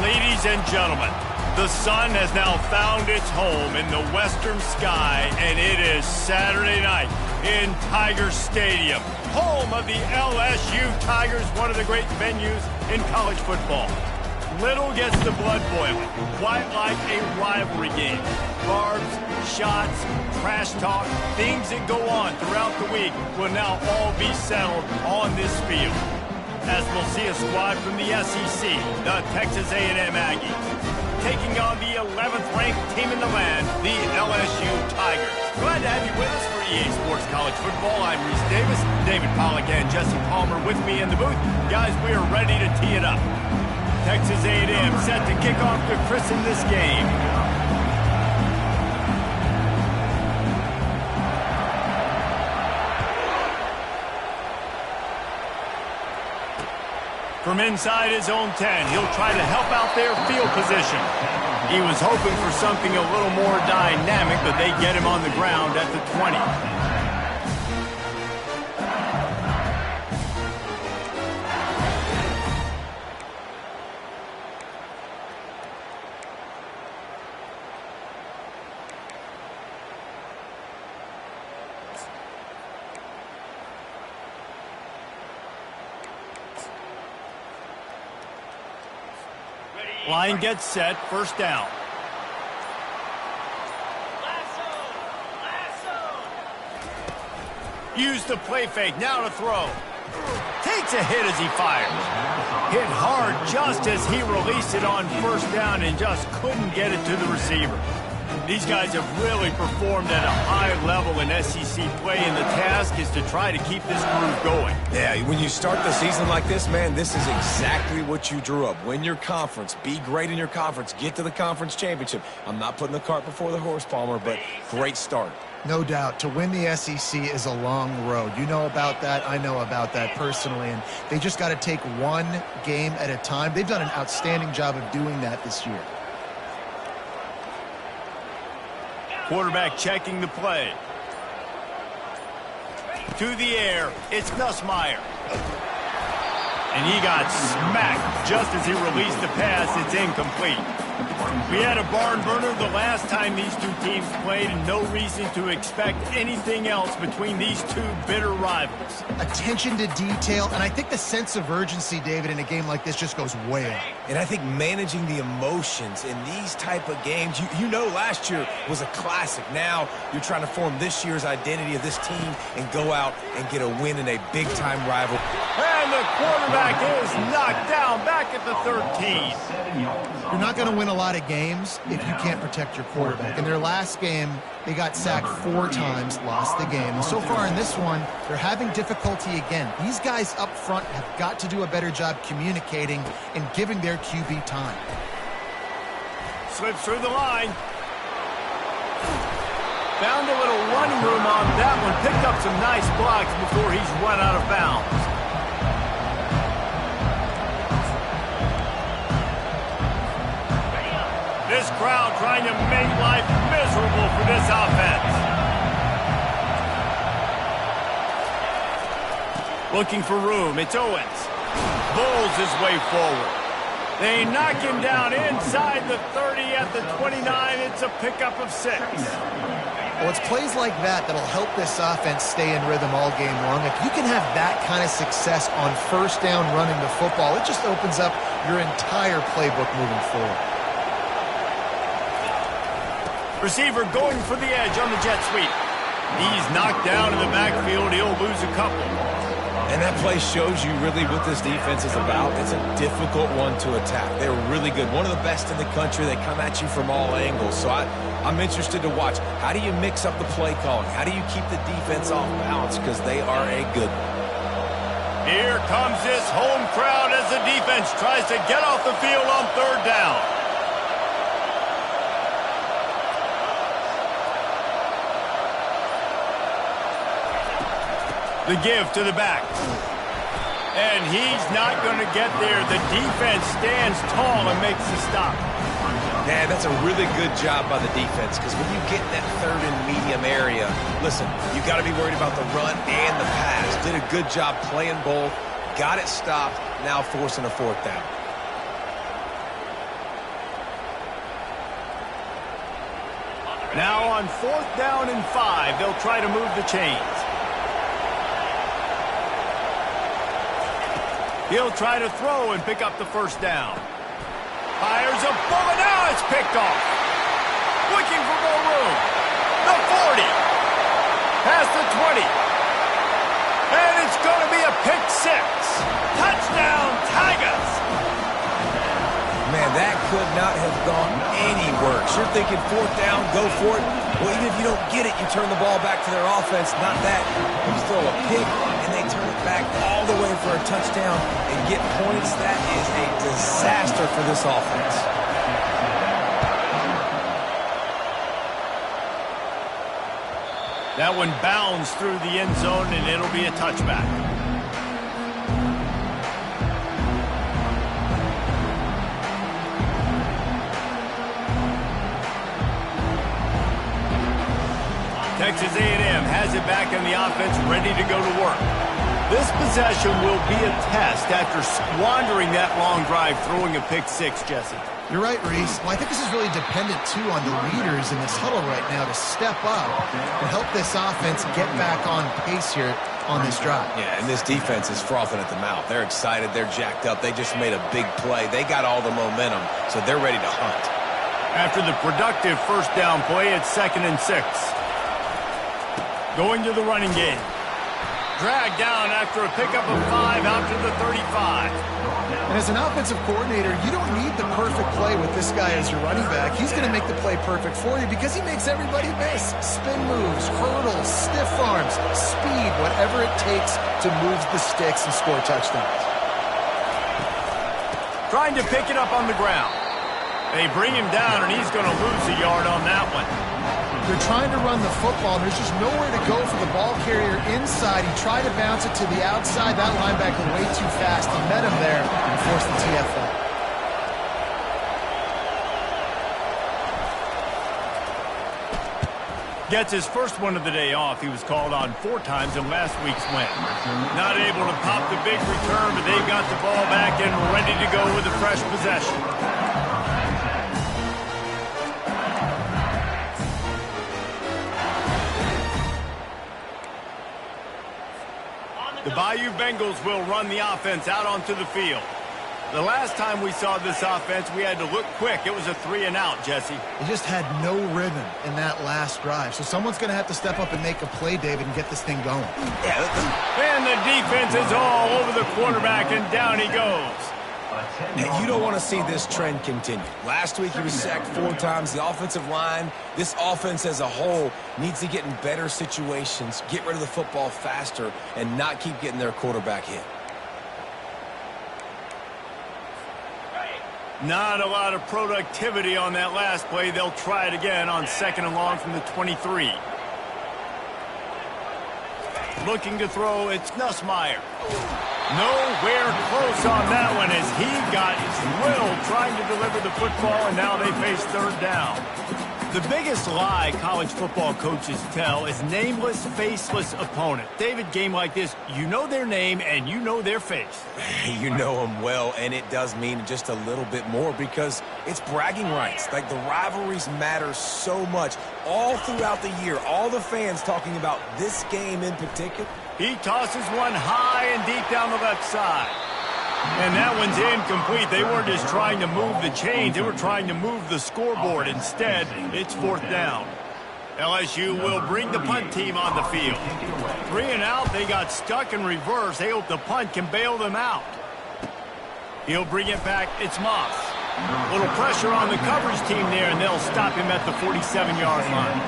Ladies and gentlemen, the sun has now found its home in the western sky, and it is Saturday night in Tiger Stadium, home of the LSU Tigers, one of the great venues in college football. Little gets the blood boiling, quite like a rivalry game. Barbs, shots, trash talk, things that go on throughout the week will now all be settled on this field, as we'll see a squad from the SEC, the Texas A&M Aggies, taking on the 11th-ranked team in the land, the LSU Tigers. Glad to have you with us for EA Sports College Football. I'm Reese Davis, David Pollack, and Jesse Palmer with me in the booth. Guys, we are ready to tee it up. Texas A&M set to kick off to christen this game. From inside his own 10, he'll try to help out their field position. He was hoping for something a little more dynamic, but they get him on the ground at the 20. Line gets set, first down. Use the play fake, now to throw. Takes a hit as he fires. Hit hard just as he released it on first down and just couldn't get it to the receiver. These guys have really performed at a high level in SEC play, and the task is to try to keep this groove going. Yeah, when you start the season like this, man, this is exactly what you drew up. Win your conference, be great in your conference, get to the conference championship. I'm not putting the cart before the horse, Palmer, but great start. No doubt. To win the SEC is a long road. You know about that. I know about that personally. And they just got to take one game at a time. They've done an outstanding job of doing that this year. Quarterback checking the play. To the air, it's Nussmeier. And he got smacked just as he released the pass. It's incomplete. We had a barn burner the last time these two teams played, and no reason to expect anything else between these two bitter rivals. Attention to detail, and I think the sense of urgency, David, in a game like this just goes way up. And I think managing the emotions in these type of games, you know last year was a classic. Now you're trying to form this year's identity of this team and go out and get a win in a big-time rival. And the quarterback is knocked down back at the 13. You're not going to win a lot of games if you can't protect your quarterback. In their last game, they got sacked 4 times, lost the game. And so far in this one, they're having difficulty again. These guys up front have got to do a better job communicating and giving their QB time. Slips through the line. Found a little running room on that one. Picked up some nice blocks before he's run out of bounds. This crowd trying to make life miserable for this offense. Looking for room, it's Owens. Bowls his way forward. They knock him down inside the 30 at the 29. It's a pickup of 6. Well, it's plays like that that'll help this offense stay in rhythm all game long. If you can have that kind of success on first down running the football, it just opens up your entire playbook moving forward. Receiver going for the edge on the jet sweep. He's knocked down in the backfield. He'll lose a couple. And that play shows you really what this defense is about. It's a difficult one to attack. They're really good. One of the best in the country. They come at you from all angles. So I'm interested to watch. How do you mix up the play calling? How do you keep the defense off balance? Because they are a good one. Here comes this home crowd as the defense tries to get off the field on third down. The give to the back. And he's not going to get there. The defense stands tall and makes the stop. Man, that's a really good job by the defense, because when you get in that third and medium area, listen, you got to be worried about the run and the pass. Did a good job playing both, got it stopped, now forcing a 4th down. Now on 4th down and 5, they'll try to move the chains. He'll try to throw and pick up the first down. Fires a bullet. Now it's picked off. Looking for more room. The 40. Past the 20. And it's going to be a pick 6. Touchdown, Tigers. Man, that could not have gone any worse. You're thinking 4th down, go for it. Well, even if you don't get it, you turn the ball back to their offense. Not that. You throw a pick, and they turn it back all the way for a touchdown and get points. That is a disaster for this offense. That one bounds through the end zone, and it'll be a touchback. Texas A&M has it back in the offense, ready to go to work. This possession will be a test after squandering that long drive, throwing a pick 6, Jesse. You're right, Reese. Well, I think this is really dependent, too, on the leaders in this huddle right now to step up and help this offense get back on pace here on this drive. Yeah, and this defense is frothing at the mouth. They're excited. They're jacked up. They just made a big play. They got all the momentum, so they're ready to hunt. After the productive first down play, it's 2nd and 6. Going to the running game. Dragged down after a pickup of 5 out to the 35. And as an offensive coordinator, you don't need the perfect play with this guy as your running back. He's going to make the play perfect for you because he makes everybody miss. Spin moves, hurdles, stiff arms, speed, whatever it takes to move the sticks and score touchdowns. Trying to pick it up on the ground. They bring him down, and he's going to lose a yard on that one. They're trying to run the football, and there's just nowhere to go for the ball carrier inside. He tried to bounce it to the outside. That linebacker way too fast. He met him there and forced the TFL. Gets his first one of the day off. He was called on 4 times in last week's win. Not able to pop the big return, but they've got the ball back and ready to go with a fresh possession. The Bayou Bengals will run the offense out onto the field. The last time we saw this offense, we had to look quick. It was a 3-and-out, Jesse. They just had no rhythm in that last drive. So someone's going to have to step up and make a play, David, and get this thing going. And the defense is all over the quarterback, and down he goes. And you don't want to see this trend continue. Last week he was sacked 4 times. The offensive line, this offense as a whole, needs to get in better situations, get rid of the football faster, and not keep getting their quarterback hit. Not a lot of productivity on that last play. They'll try it again on 2nd and long from the 23. Looking to throw, it's Nussmeier. Nowhere close on that one as he got drilled trying to deliver the football, and now they face 3rd down. The biggest lie college football coaches tell is nameless, faceless opponent. David, game like this, you know their name and you know their face. You know them well, and it does mean just a little bit more because it's bragging rights. Like, the rivalries matter so much all throughout the year. All the fans talking about this game in particular. He tosses one high and deep down the left side. And that one's incomplete. They weren't just trying to move the chains. They were trying to move the scoreboard. Instead, it's 4th down. LSU will bring the punt team on the field. 3-and-out. They got stuck in reverse. They hope the punt can bail them out. He'll bring it back. It's Moss. A little pressure on the coverage team there, and they'll stop him at the 47-yard line.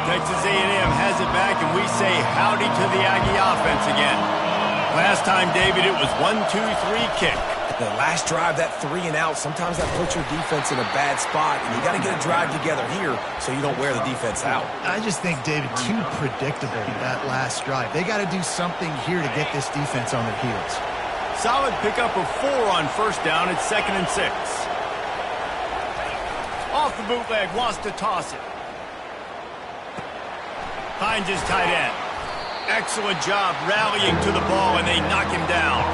Texas A&M has it back, and we say howdy to the Aggie offense again. Last time, David, it was 1-2-3 kick. The last drive, that 3-and-out, sometimes that puts your defense in a bad spot, and you got to get a drive together here so you don't wear the defense out. I just think, David, too predictable that last drive. They got to do something here to get this defense on their heels. Solid pickup of 4 on 1st down. It's 2nd and 6. Off the bootleg, wants to toss it. Finds his tight end. Excellent job rallying to the ball, and they knock him down.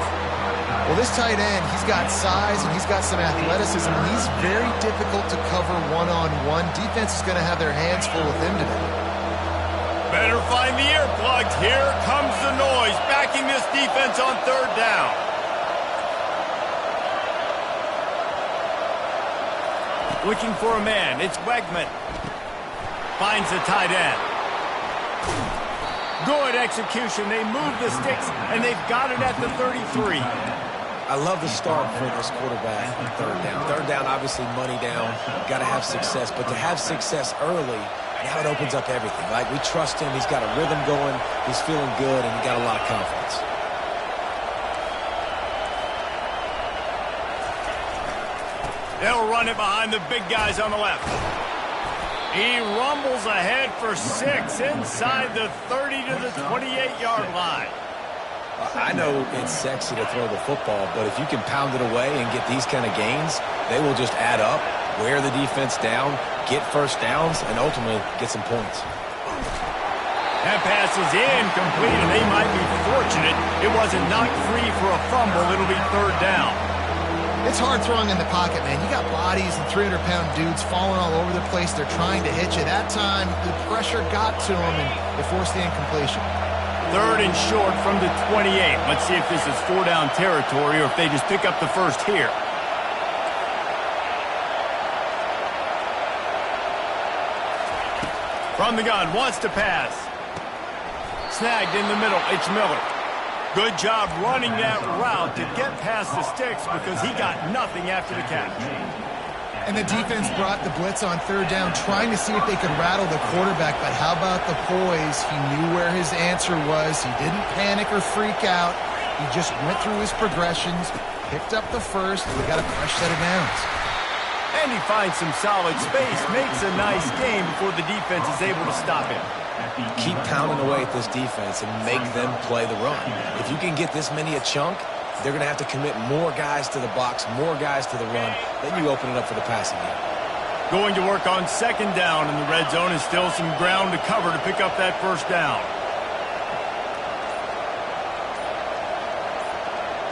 Well, this tight end, he's got size and he's got some athleticism, and he's very difficult to cover one-on-one. Defense is going to have their hands full with him today. Better find the earplugs. Here comes the noise, backing this defense on third down. Looking for a man. It's Wegman. Finds the tight end. Good execution. They move the sticks, and they've got it at the 33. I love the start for this quarterback on third down. Third down, obviously money down. Got to have success. But to have success early, now it opens up everything. Like, we trust him. He's got a rhythm going. He's feeling good, and he got a lot of confidence. They'll run it behind the big guys on the left. He rumbles ahead for 6 inside the 30 to the 28-yard line. I know it's sexy to throw the football, but if you can pound it away and get these kind of gains, they will just add up, wear the defense down, get first downs, and ultimately get some points. That pass is incomplete, and they might be fortunate it wasn't knocked free for a fumble. It'll be third down. It's hard throwing in the pocket, man. You got bodies and 300-pound dudes falling all over the place. They're trying to hit you. That time, the pressure got to them, and they forced the incompletion. Third and short from the 28. Let's see if this is 4-down territory or if they just pick up the first here. From the gun, wants to pass. Snagged in the middle, it's Miller. Good job running that route to get past the sticks because he got nothing after the catch. And the defense brought the blitz on third down, trying to see if they could rattle the quarterback. But how about the poise? He knew where his answer was. He didn't panic or freak out. He just went through his progressions, picked up the first, and we got a fresh set of downs. And he finds some solid space, makes a nice game before the defense is able to stop him. Keep pounding away at this defense and make them play the run. If you can get this many a chunk, they're going to have to commit more guys to the box, more guys to the run. Then you open it up for the passing game. Going to work on second down in the red zone, and still some ground to cover to pick up that first down.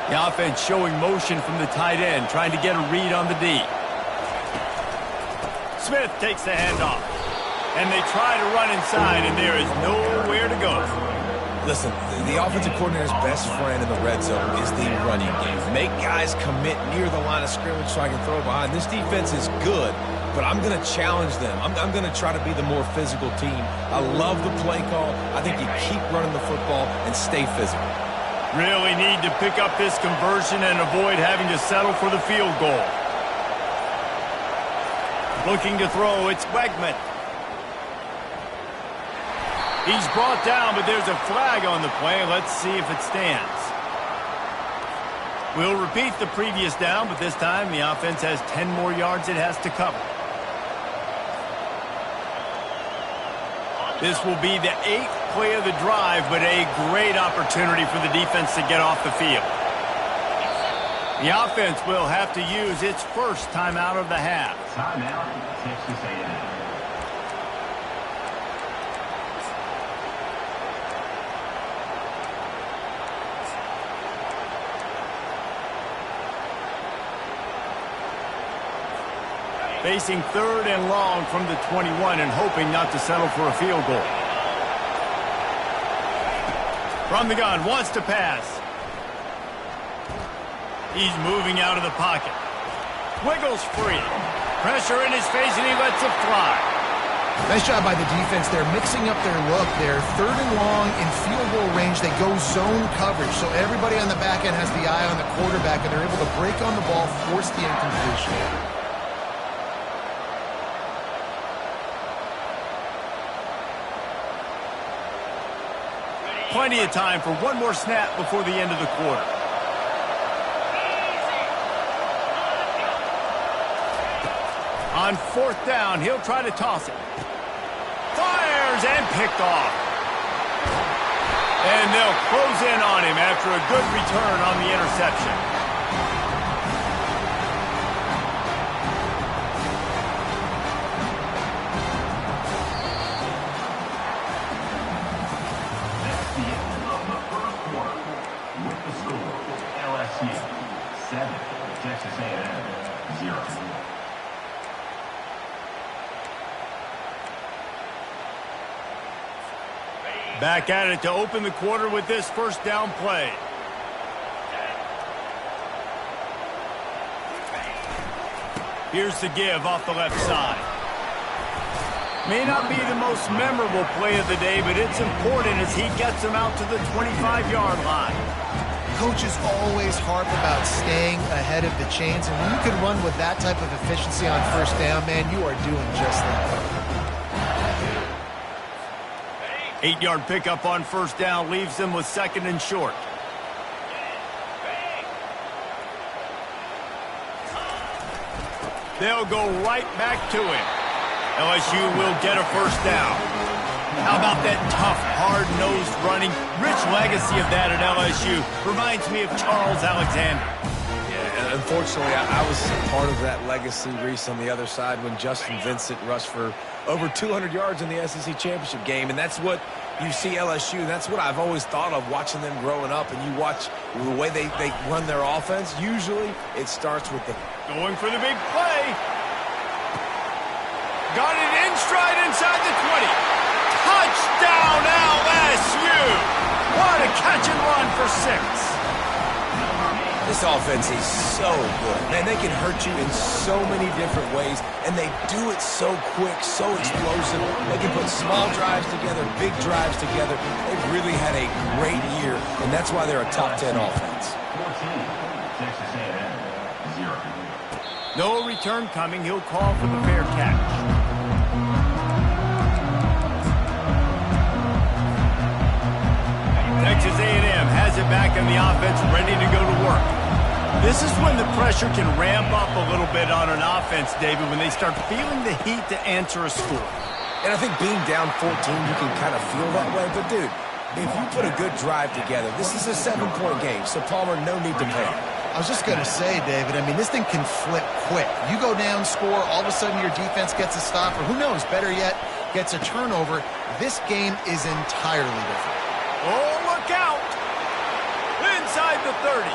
The offense showing motion from the tight end, trying to get a read on the D. Smith takes the handoff. And they try to run inside, and there is nowhere to go. Listen, the offensive coordinator's best friend in the red zone is the running game. Make guys commit near the line of scrimmage so I can throw behind. This defense is good, but I'm going to challenge them. I'm going to try to be the more physical team. I love the play call. I think you keep running the football and stay physical. Really need to pick up this conversion and avoid having to settle for the field goal. Looking to throw, it's Wegman. He's brought down, but there's a flag on the play. Let's see if it stands. We'll repeat the previous down, but this time the offense has 10 more yards it has to cover. This will be the 8th play of the drive, but a great opportunity for the defense to get off the field. The offense will have to use its first timeout of the half. Timeout, Texas A&M. Facing third and long from the 21 and hoping not to settle for a field goal. From the gun, wants to pass. He's moving out of the pocket. Wiggles free. Pressure in his face, and he lets it fly. Nice job by the defense. They're mixing up their look. They're third and long in field goal range. They go zone coverage, so everybody on the back end has the eye on the quarterback, and they're able to break on the ball, force the incompletion. Plenty of time for one more snap before the end of the quarter. On fourth down, he'll try to toss it. Fires and picked off. And they'll close in on him after a good return on the interception. That's the Back at it to open the quarter with this first down play. Here's the give off the left side. May not be the most memorable play of the day, but it's important as he gets them out to the 25-yard line. Coaches always harp about staying ahead of the chains, and when you can run with that type of efficiency on first down, man, you are doing just that. 8-yard pickup on first down leaves them with second and short. They'll go right back to him. LSU will get a first down. How about that tough, hard-nosed running? Rich legacy of that at LSU. Reminds me of Charles Alexander. Yeah, unfortunately, I was part of that legacy, Reese, on the other side when Justin Vincent rushed for over 200 yards in the SEC championship game, and that's what you see LSU. That's what I've always thought of watching them growing up, and you watch the way they run their offense. Usually, it starts with the... Going for the big play. Got it in stride inside the 20. Touchdown, LSU! What a catch and run for 6. This offense is so good. Man, they can hurt you in so many different ways, and they do it so quick, so explosive. They can put small drives together, big drives together. They've really had a great year, and that's why they're a top 10 offense. No return coming. He'll call for the fair catch. Texas A&M has it back in the offense, ready to go to work. This is when the pressure can ramp up a little bit on an offense, David, when they start feeling the heat to answer a score. And I think being down 14, you can kind of feel that way. But, dude, if you put a good drive together, this is a 7-point game, so Palmer, no need to panic. I was just going to say, David, I mean, this thing can flip quick. You go down, score, all of a sudden your defense gets a stop, or who knows, better yet, gets a turnover. This game is entirely different. Oh, look out! Inside the 30.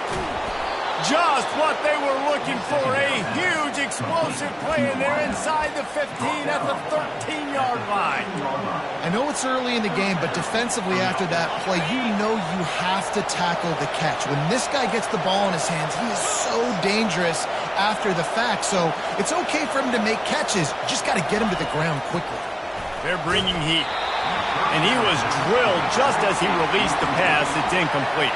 Just what they were looking for, a huge explosive play, and they're inside the 15 at the 13-yard line. I know it's early in the game, but defensively after that play, you know you have to tackle the catch. When this guy gets the ball in his hands, he is so dangerous after the fact, so it's okay for him to make catches. You just got to get him to the ground quickly. They're bringing heat, and he was drilled just as he released the pass. It's incomplete.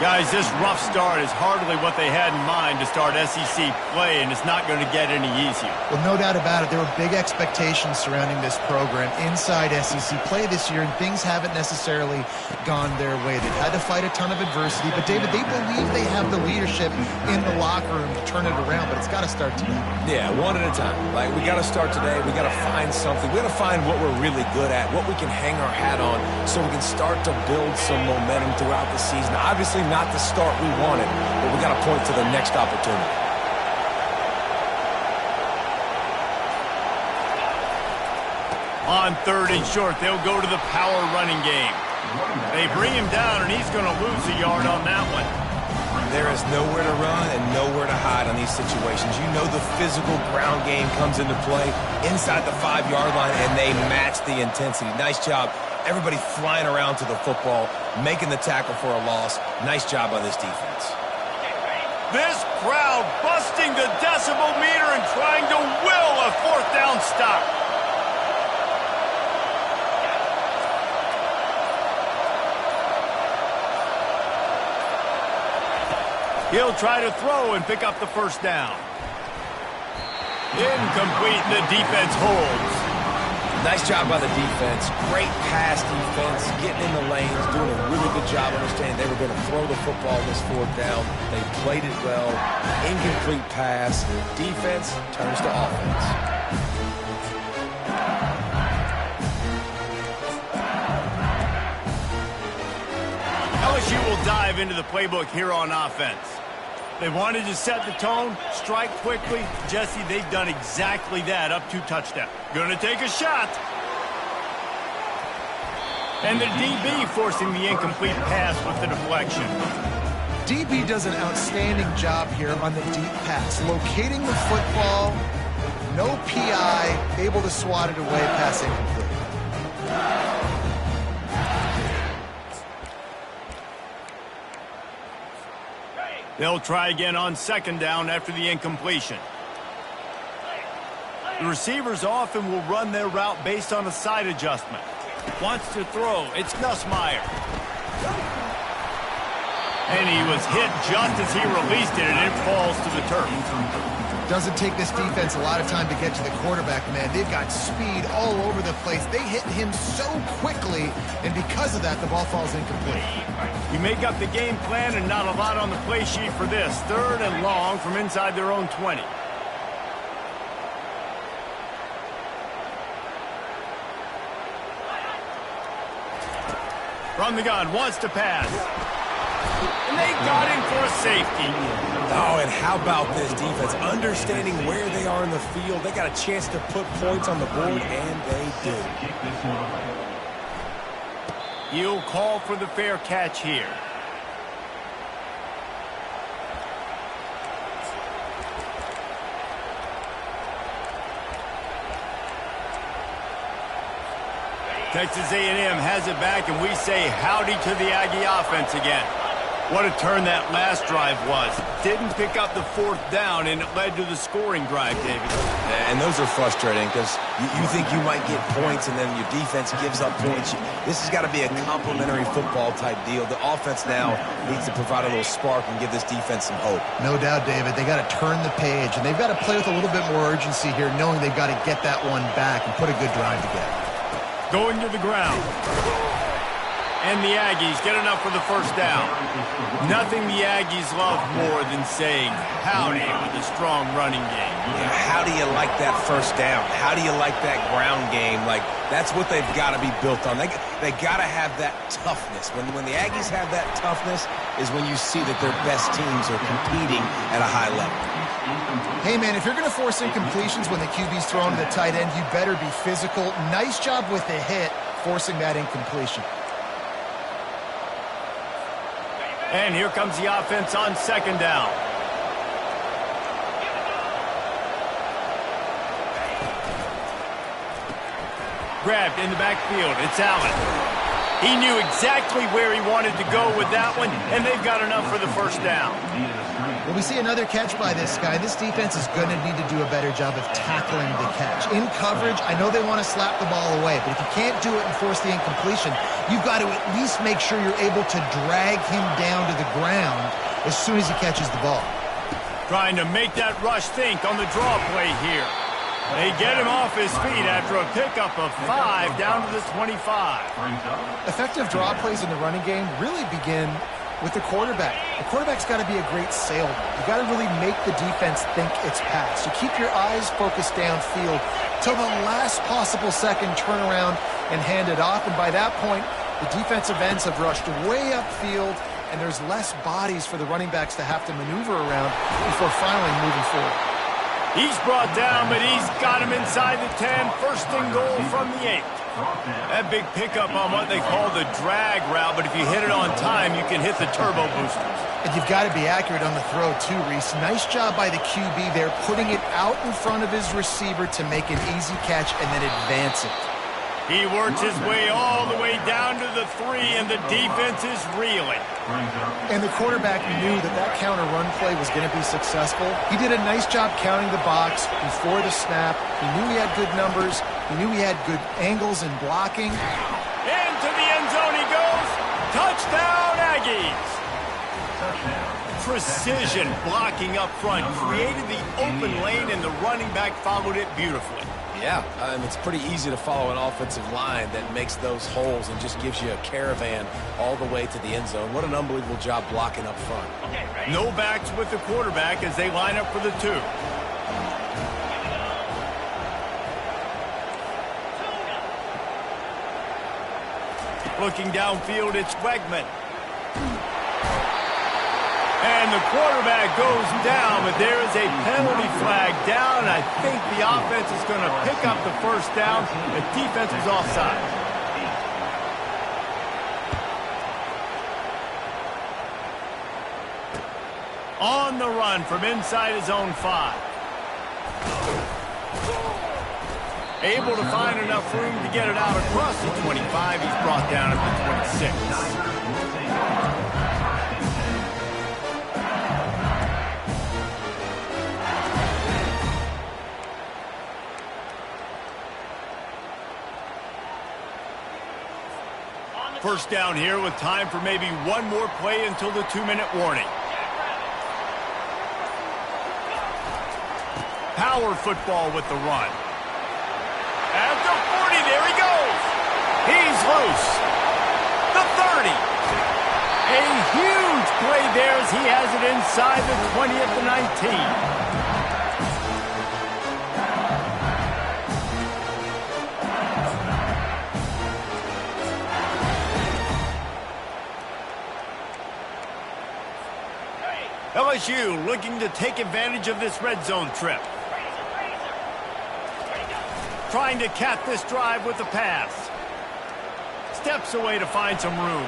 Guys, this rough start is hardly what they had in mind to start SEC play, and it's not going to get any easier. Well, no doubt about it. There were big expectations surrounding this program inside SEC play this year, and things haven't necessarily gone their way. They've had to fight a ton of adversity, but, David, they believe they have the leadership in the locker room to turn it around, but it's got to start today. Yeah, one at a time. Like, we got to start today. We got to find something. We got to find what we're really good at, what we can hang our hat on, so we can start to build some momentum throughout the season. Obviously, not the start we wanted, but we got to point to the next opportunity. On 3rd and short, they'll go to the power running game. They bring him down, and he's going to lose a yard on that one. There is nowhere to run and nowhere to hide on these situations. You know the physical ground game comes into play inside the 5-yard line, and they match the intensity. Nice job. Everybody flying around to the football, making the tackle for a loss. Nice job by this defense. This crowd busting the decibel meter and trying to will a 4th down stop. He'll try to throw and pick up the first down. Incomplete, the defense holds. Nice job by the defense. Great pass defense, getting in the lanes, doing a really good job understanding they were going to throw the football this 4th down. They played it well. Incomplete pass. Defense turns to offense. LSU will dive into the playbook here on offense. They wanted to set the tone, strike quickly. Jesse, they've done exactly that up to touchdown. Gonna take a shot. And the DB forcing the incomplete pass with the deflection. DB does an outstanding job here on the deep pass. Locating the football, no PI, able to swat it away, pass incomplete. They'll try again on second down after the incompletion. The receivers often will run their route based on a side adjustment. Wants to throw. It's Nussmeier. And he was hit just as he released it, and it falls to the turf. Doesn't take this defense a lot of time to get to the quarterback, man. They've got speed all over the place. They hit him so quickly, and because of that, the ball falls incomplete. You make up the game plan and not a lot on the play sheet for this. 3rd and long from inside their own 20. From the gun, wants to pass. And they got him for a safety. Oh, and how about this defense? Understanding where they are in the field. They got a chance to put points on the board, and they did. You'll call for the fair catch here. Texas A&M has it back, and we say howdy to the Aggie offense again. What a turn that last drive was. Didn't pick up the 4th down, and it led to the scoring drive, David. And those are frustrating because you think you might get points, and then your defense gives up points. This has got to be a complementary football type deal. The offense now needs to provide a little spark and give this defense some hope. No doubt, David. They got to turn the page, and they've got to play with a little bit more urgency here, knowing they've got to get that one back and put a good drive together. Going to the ground. And the Aggies get enough for the 1st down. Nothing the Aggies love more than saying howdy with a strong running game. Yeah, how do you like that 1st down? How do you like that ground game? Like, that's what they've got to be built on. They got to have that toughness. When the Aggies have that toughness is when you see that their best teams are competing at a high level. Hey, man, if you're going to force incompletions when the QB's throwing to the tight end, you better be physical. Nice job with the hit, forcing that incompletion. And here comes the offense on 2nd down. Grabbed in the backfield. It's Allen. He knew exactly where he wanted to go with that one, and they've got enough for the 1st down. Well, we see another catch by this guy. This defense is going to need to do a better job of tackling the catch. In coverage, I know they want to slap the ball away, but if you can't do it and force the incompletion, you've got to at least make sure you're able to drag him down to the ground as soon as he catches the ball. Trying to make that rush think on the draw play here. They get him off his feet after a pickup of 5 down to the 25. Effective draw plays in the running game really begin with the quarterback. The quarterback's got to be a great salesman. You got to really make the defense think it's pass. You keep your eyes focused downfield till the last possible second, turn around and hand it off. And by that point, the defensive ends have rushed way upfield, and there's less bodies for the running backs to have to maneuver around before finally moving forward. He's brought down, but he's got him inside the 10. 1st and goal from the 8. That big pickup on what they call the drag route, but if you hit it on time, you can hit the turbo boosters. And you've got to be accurate on the throw too, Reese. Nice job by the QB there, putting it out in front of his receiver to make an easy catch and then advance it. He works his way all the way down to the 3, and the defense is reeling. And the quarterback knew that that counter run play was going to be successful. He did a nice job counting the box before the snap. He knew he had good numbers. He knew he had good angles and blocking. Into the end zone he goes. Touchdown, Aggies. Precision blocking up front. Created the open lane, and the running back followed it beautifully. Yeah, it's pretty easy to follow an offensive line that makes those holes and just gives you a caravan all the way to the end zone. What an unbelievable job blocking up front. No backs with the quarterback as they line up for the 2. Looking downfield, it's Wegman. And the quarterback goes down, but there is a penalty flag down. I think the offense is going to pick up the 1st down. The defense was offside. On the run from inside his own 5. Able to find enough room to get it out across the 25. He's brought down at the 26. First down here with time for maybe one more play until the 2-minute warning. Power football with the run. At the 40, there he goes. He's loose. The 30. A huge play there as he has it inside the 20 at the 19. LSU looking to take advantage of this red zone trip. Trying to cap this drive with a pass. Steps away to find some room.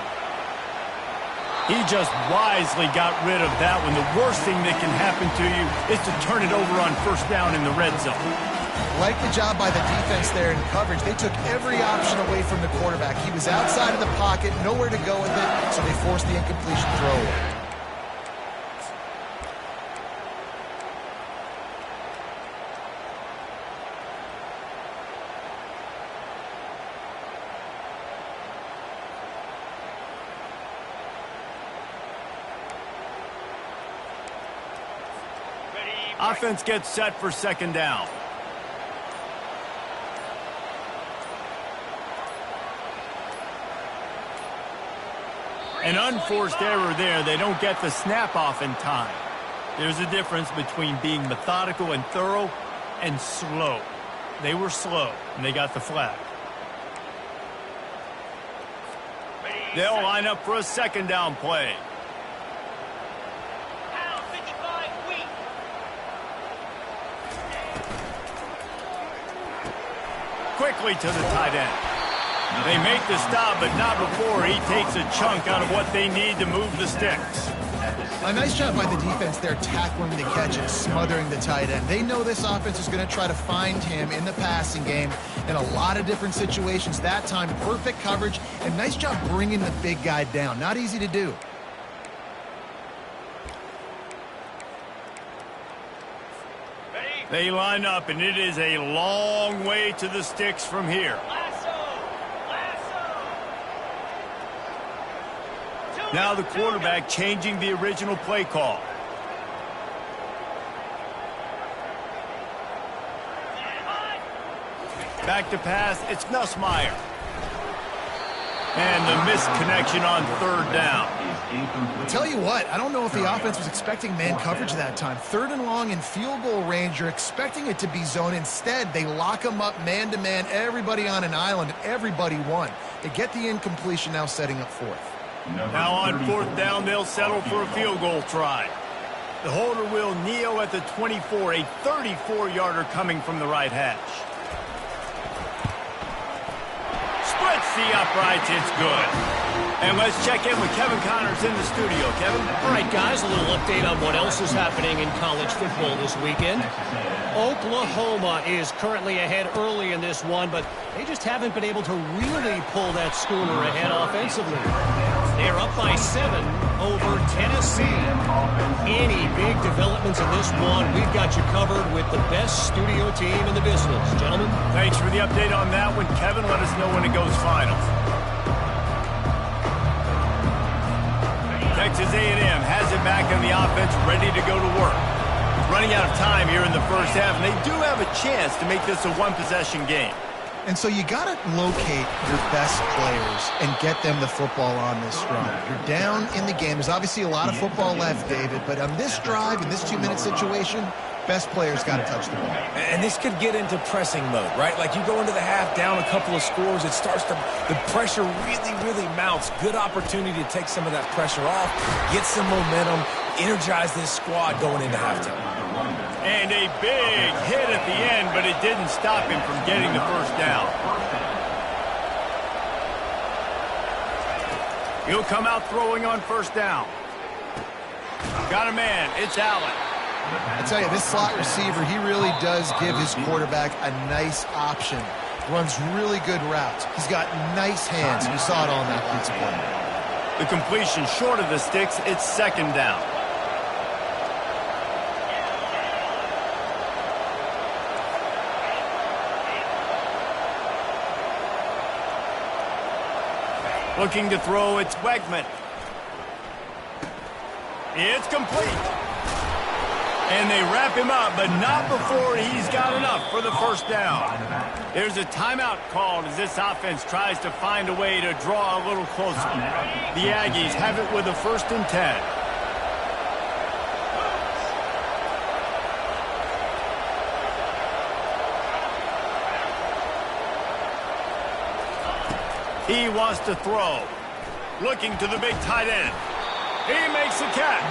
He just wisely got rid of that one. The worst thing that can happen to you is to turn it over on first down in the red zone. Like the job by the defense there in coverage. They took every option away from the quarterback. He was outside of the pocket, nowhere to go with it, so they forced the incompletion throw away. Offense gets set for second down. An unforced error there. They don't get the snap off in time. There's a difference between being methodical and thorough and slow. They were slow, and they got the flag. They'll line up for a second down play. Quickly to the tight end. They make the stop, but not before he takes a chunk out of what they need to move the sticks. A nice job by the defense there, tackling the catch and smothering the tight end. They know this offense is going to try to find him in the passing game in a lot of different situations. That time, perfect coverage, and nice job bringing the big guy down. Not easy to do. They line up, and it is a long way to the sticks from here. Now the quarterback changing the original play call. Back to pass, it's Nussmeier. And the missed connection on third down. I'll tell you what, I don't know if the offense was expecting man coverage that time. Third and long in field goal range, you're expecting it to be zone. Instead, they lock them up man-to-man, everybody on an island, and everybody won. They get the incompletion, now setting up fourth. Now on fourth down, they'll settle for a field goal try. The holder will kneel at the 24, a 34-yarder coming from the right hash. Splits the uprights, it's good. And let's check in with Kevin Connors in the studio. Kevin? All right, guys, a little update on what else is happening in college football this weekend. Oklahoma is currently ahead early in this one, but they just haven't been able to really pull that schooner ahead offensively. They're up by 7 over Tennessee. Any big developments in this one, we've got you covered with the best studio team in the business. Gentlemen? Thanks for the update on that one, Kevin. Let us know when it goes final. Texas A&M has it back on the offense, ready to go to work. Running out of time here in the first half, and they do have a chance to make this a one-possession game. And so you got to locate your best players and get them the football on this drive. You're down in the game. There's obviously a lot of football left, David, but on this drive, in this 2-minute situation, best players got to touch the ball. And this could get into pressing mode, right? Like you go into the half down a couple of scores, it starts to, the pressure really mounts. Good opportunity to take some of that pressure off, get some momentum, energize this squad going into halftime. And a big hit at the end, but it didn't stop him from getting the first down. He'll come out throwing on first down. Got a man, it's Allen. I tell you, this slot receiver, he really does give his quarterback a nice option. Runs really good routes. He's got nice hands. You saw it on that blitz play. The completion short of the sticks, it's second down. Looking to throw, it's Wegman. It's complete. And they wrap him up, but not before he's got enough for the first down. There's a timeout called as this offense tries to find a way to draw a little closer. The Aggies have it with a 1st and 10. He wants to throw. Looking to the big tight end. He makes the catch.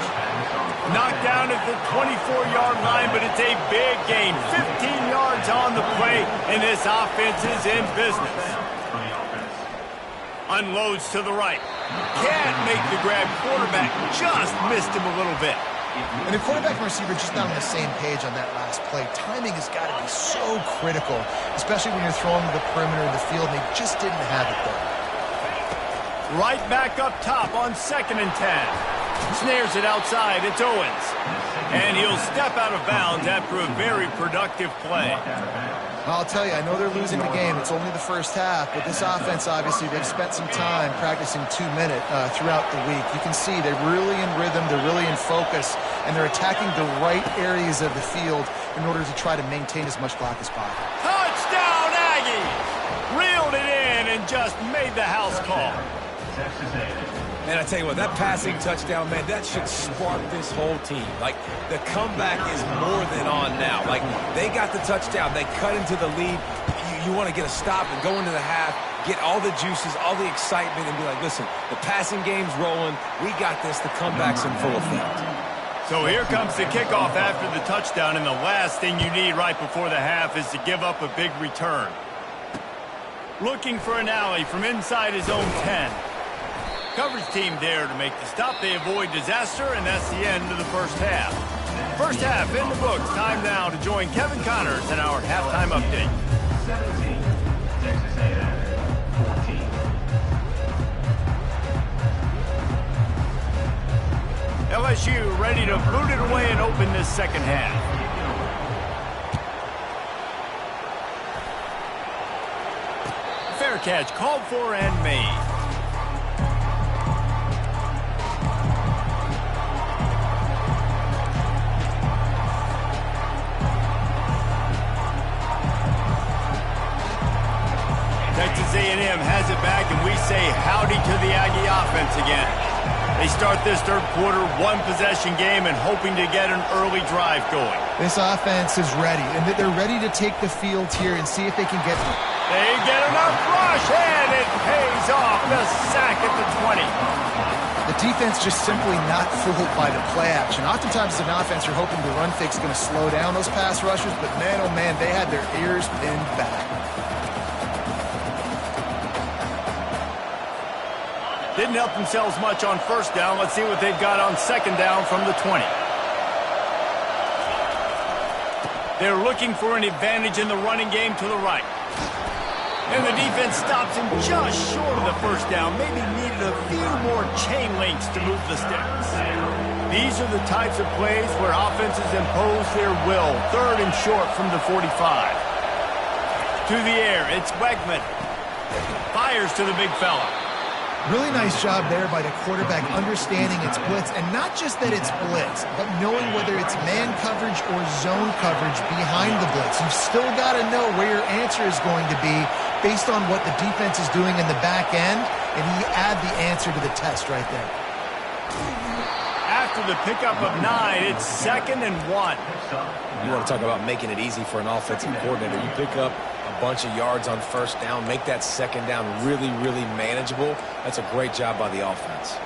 Knocked down at the 24-yard line, but it's a big gain. 15 yards on the play, and this offense is in business. Unloads to the right. Can't make the grab. Quarterback just missed him a little bit. And the quarterback and receiver just not on the same page on that last play. Timing has got to be so critical, especially when you're throwing to the perimeter of the field, and they just didn't have it there. Right back up top on 2nd and 10. Snares it outside. It's Owens. And he'll step out of bounds after a very productive play. I'll tell you, I know they're losing the game. It's only the first half, but this offense, obviously, they've spent some time practicing 2-minute throughout the week. You can see they're really in rhythm, they're really in focus, and they're attacking the right areas of the field in order to try to maintain as much clock as possible. Touchdown, Aggies! Reeled it in and just made the house call. Man, I tell you what, that passing touchdown, man, that should spark this whole team. Like, the comeback is more than on now. Like, they got the touchdown. They cut into the lead. You want to get a stop and go into the half, get all the juices, all the excitement, and be like, listen, the passing game's rolling. We got this. The comeback's in full effect. So here comes the kickoff after the touchdown, and the last thing you need right before the half is to give up a big return. Looking for an alley from inside his own 10. Coverage team there to make the stop. They avoid disaster, and that's the end of the first half. First half in the books. Time now to join Kevin Connors in our halftime update. 17, Texas A&M, 14. LSU ready to boot it away and open this second half. Fair catch called for and made. Texas A&M has it back, and we say howdy to the Aggie offense again. They start this third quarter, one-possession game, and hoping to get an early drive going. This offense is ready, and they're ready to take the field here and see if they can get them. They get enough rush, and it pays off. The sack at the 20. The defense just simply not fooled by the play action. Oftentimes, as an offense, you're hoping the run fake is going to slow down those pass rushers, but man, oh man, they had their ears pinned back. Didn't help themselves much on first down. Let's see what they've got on second down from the 20. They're looking for an advantage in the running game to the right. And the defense stops him just short of the first down. Maybe needed a few more chain links to move the sticks. These are the types of plays where offenses impose their will. Third and short from the 45. To the air, it's Wegman. Fires to the big fella. Really nice job there by the quarterback understanding it's blitz, and not just that it's blitz, but knowing whether it's man coverage or zone coverage behind the blitz. You've still got to know where your answer is going to be based on what the defense is doing in the back end, and he add the answer to the test right there. After the pickup of 9, it's 2nd and 1. You want to talk about making it easy for an offensive coordinator. You pick up a bunch of yards on first down, make that second down really, really manageable. That's a great job by the offense.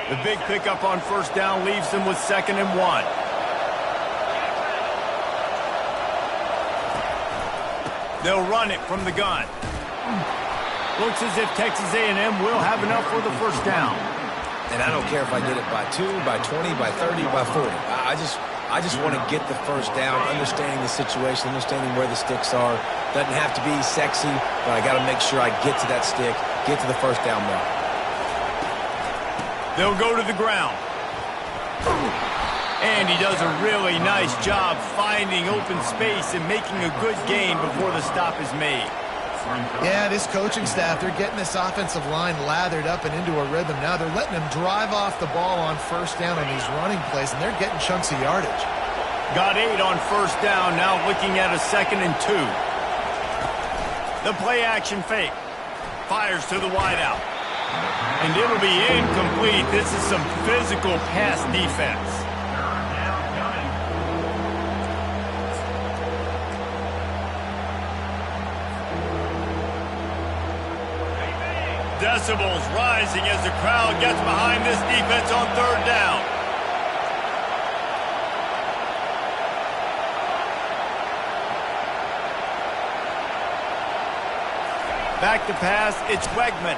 The big pickup on first down leaves them with 2nd and 1. They'll run it from the gun. Looks as if Texas A&M will have enough for the first down. And I don't care if I get it by 2, by 20, by 30, by 40. I just want to get the first down, understanding the situation, understanding where the sticks are. Doesn't have to be sexy, but I got to make sure I get to that stick, get to the first down mark. They'll go to the ground. And he does a really nice job finding open space and making a good gain before the stop is made. Yeah, this coaching staff, they're getting this offensive line lathered up and into a rhythm. Now they're letting them drive off the ball on first down on these running plays, and they're getting chunks of yardage. Got 8 on first down, now looking at a 2nd and 2. The play action fake. Fires to the wideout. And it'll be incomplete. This is some physical pass defense. Decibels rising as the crowd gets behind this defense on 3rd down. Back to pass, it's Wegman.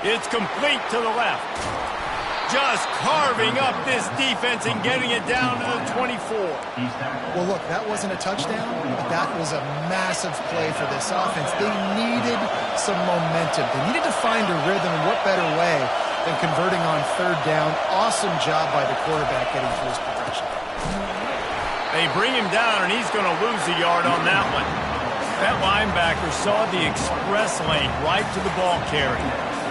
It's complete to the left. Just carving up this defense and getting it down to the 24. Well, look, that wasn't a touchdown, but that was a massive play for this offense. They needed some momentum. They needed to find a rhythm, and what better way than converting on 3rd down. Awesome job by the quarterback getting through his progression. They bring him down, and he's going to lose a yard on that one. That linebacker saw the express lane right to the ball carrier.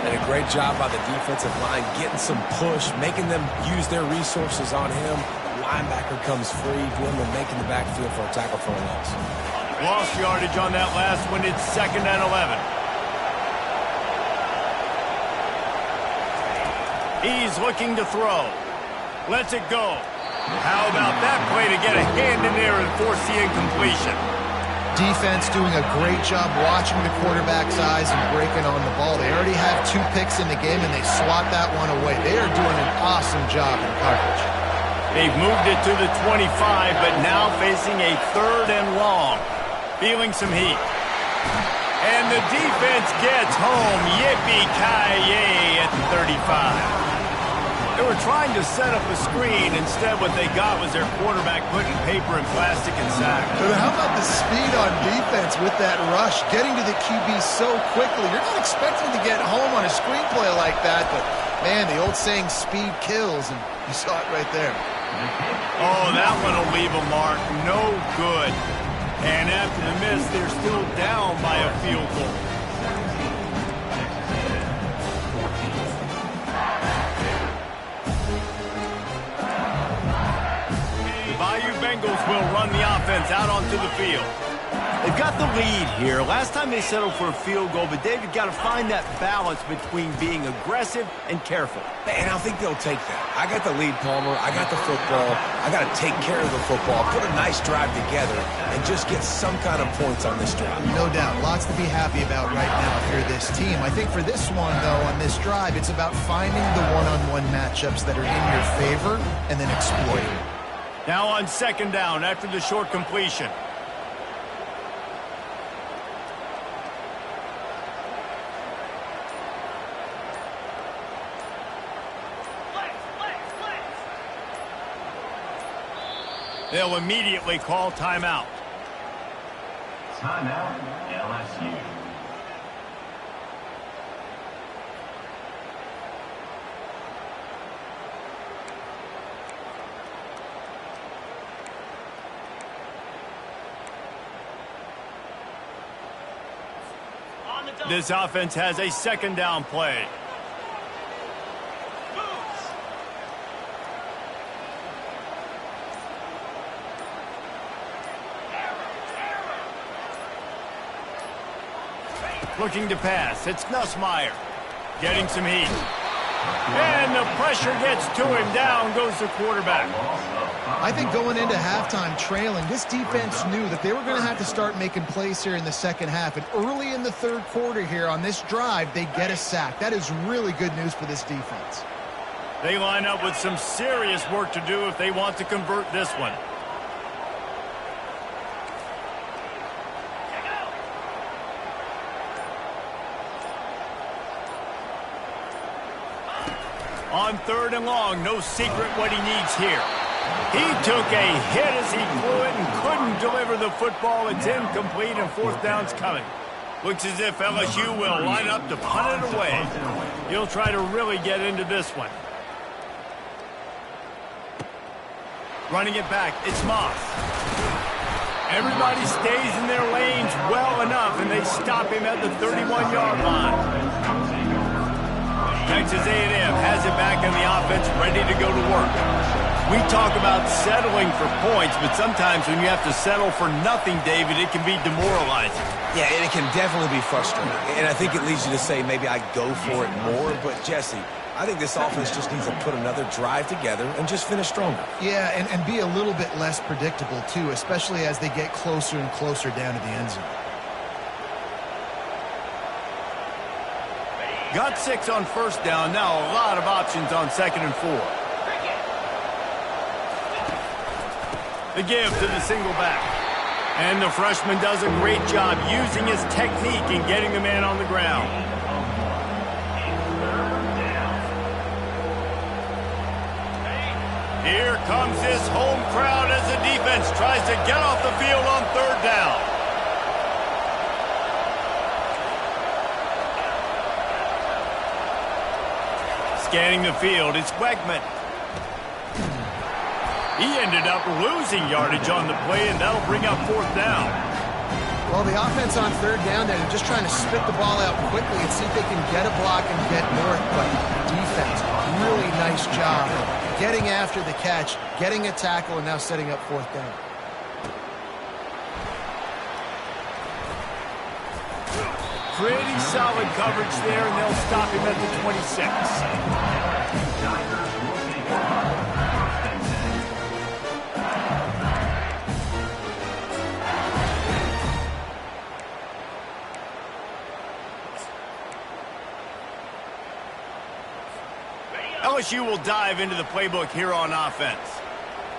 And a great job by the defensive line getting some push, making them use their resources on him. Linebacker comes free, doing the making the backfield for a tackle for a loss. Lost yardage on that last one. It's 2nd and 11. He's looking to throw. Lets it go. How about that play to get a hand in there and force the incompletion? Defense doing a great job watching the quarterback's eyes and breaking on the ball. They already have 2 picks in the game, and they swat that one away. They are doing an awesome job in coverage. They've moved it to the 25, but now facing a 3rd and long. Feeling some heat. And the defense gets home. Yippee-ki-yay at the 35. They were trying to set up a screen. Instead, what they got was their quarterback putting paper and plastic and sack. But how about the speed on defense with that rush, getting to the QB so quickly? You're not expecting to get home on a screenplay like that, but, man, the old saying, speed kills, and you saw it right there. Oh, that one will leave a mark. No good. And after the miss, they're still down by a field goal. Bengals will run the offense out onto the field. They've got the lead here. Last time they settled for a field goal, but David got to find that balance between being aggressive and careful. And I think they'll take that. I got the lead, Palmer. I got the football. I got to take care of the football, put a nice drive together, and just get some kind of points on this drive. No doubt. Lots to be happy about right now if you're this team. I think for this one, though, on this drive, it's about finding the one-on-one matchups that are in your favor and then exploiting them. Now on 2nd down after the short completion. They'll immediately call timeout. Timeout, LSU. This offense has a 2nd down play. Looking to pass. It's Nussmeier. Getting some heat. And the pressure gets to him. Down goes the quarterback. I think going into halftime trailing, this defense knew that they were going to have to start making plays here in the second half. And early in the 3rd quarter here on this drive, they get a sack. That is really good news for this defense. They line up with some serious work to do if they want to convert this one. On 3rd and long, no secret what he needs here. He took a hit as he flew it and couldn't deliver the football. It's incomplete and 4th down's coming. Looks as if LSU will line up to punt it away. He'll try to really get into this one. Running it back, it's Moss. Everybody stays in their lanes well enough, and they stop him at the 31-yard line. Texas A&M has it back in the offense, ready to go to work. We talk about settling for points, but sometimes when you have to settle for nothing, David, it can be demoralizing. Yeah, and it can definitely be frustrating. And I think it leads you to say maybe I go for it more. But, Jesse, I think this offense just needs to put another drive together and just finish stronger. Yeah, and be a little bit less predictable, too, especially as they get closer and closer down to the end zone. Got 6 on first down. Now a lot of options on 2nd and 4. The give to the single back. And the freshman does a great job using his technique and getting the man on the ground. Here comes this home crowd as the defense tries to get off the field on 3rd down. Scanning the field, it's Wegman. He ended up losing yardage on the play, and that'll bring up 4th down. Well, the offense on 3rd down, they're just trying to spit the ball out quickly and see if they can get a block and get north. But defense, really nice job getting after the catch, getting a tackle, and now setting up 4th down. Pretty solid coverage there, and they'll stop him at the 26. LSU will dive into the playbook here on offense.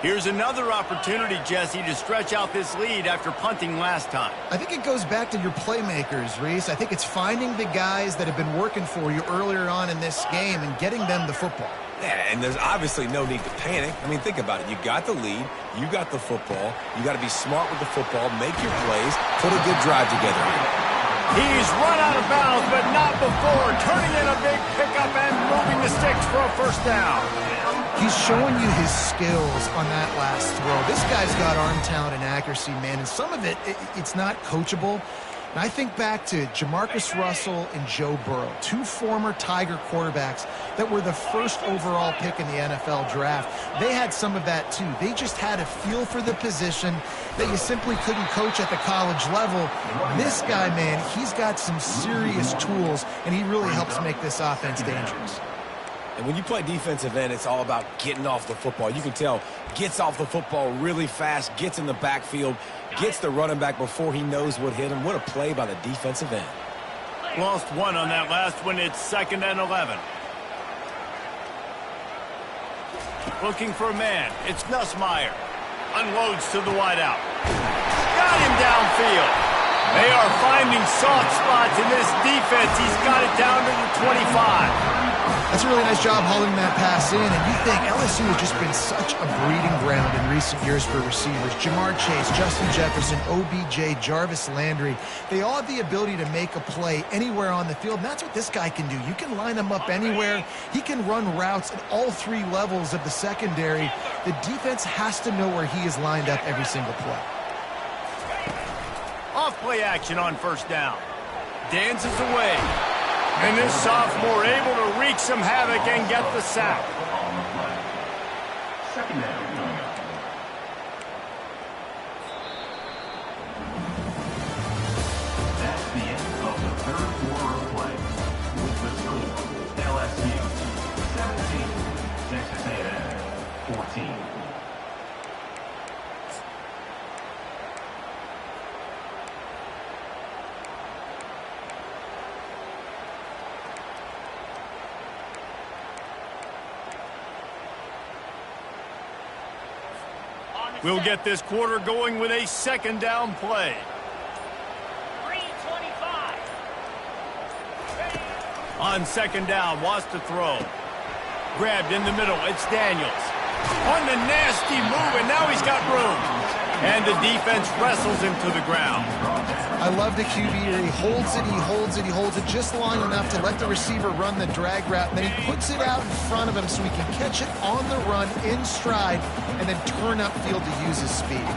Here's another opportunity, Jesse, to stretch out this lead after punting last time. I think it goes back to your playmakers, Reese. I think it's finding the guys that have been working for you earlier on in this game and getting them the football. Yeah, and there's obviously no need to panic. I mean, think about it. You got the lead. You got the football. You got to be smart with the football, make your plays, put a good drive together here. He's run out of bounds, but not before. Turning in a big pickup and moving the sticks for a 1st down. He's showing you his skills on that last throw. This guy's got arm talent and accuracy, man, and some of it's not coachable. And I think back to Jamarcus Russell and Joe Burrow, 2 former Tiger quarterbacks that were the 1st overall pick in the NFL draft. They had some of that, too. They just had a feel for the position that you simply couldn't coach at the college level. This guy, man, he's got some serious tools, and he really helps make this offense dangerous. And when you play defensive end, it's all about getting off the football. You can tell, gets off the football really fast, gets in the backfield, gets the running back before he knows what hit him. What a play by the defensive end. Lost 1 on that last one. It's 2nd and 11. Looking for a man. It's Nussmeier. Unloads to the wideout. Got him downfield. They are finding soft spots in this defense. He's got it down to the 25. That's a really nice job hauling that pass in, and you think LSU has just been such a breeding ground in recent years for receivers. Jamar Chase, Justin Jefferson, OBJ, Jarvis Landry, they all have the ability to make a play anywhere on the field, and that's what this guy can do. You can line him up anywhere. He can run routes at all 3 levels of the secondary. The defense has to know where he is lined up every single play. Off play action on 1st down. Dances away. And this sophomore able to wreak some havoc and get the sack. 2nd down. That's the end of the 3rd quarter of play. With the score, LSU 17, Texas A&M 14. We'll get this quarter going with a 2nd down play. 3:25. On 2nd down, wants to throw. Grabbed in the middle, it's Daniels. On the nasty move, and now he's got room. And the defense wrestles him to the ground. I love the QB here. He holds it, he holds it, he holds it just long enough to let the receiver run the drag route, and then he puts it out in front of him so he can catch it on the run in stride and then turn upfield to use his speed.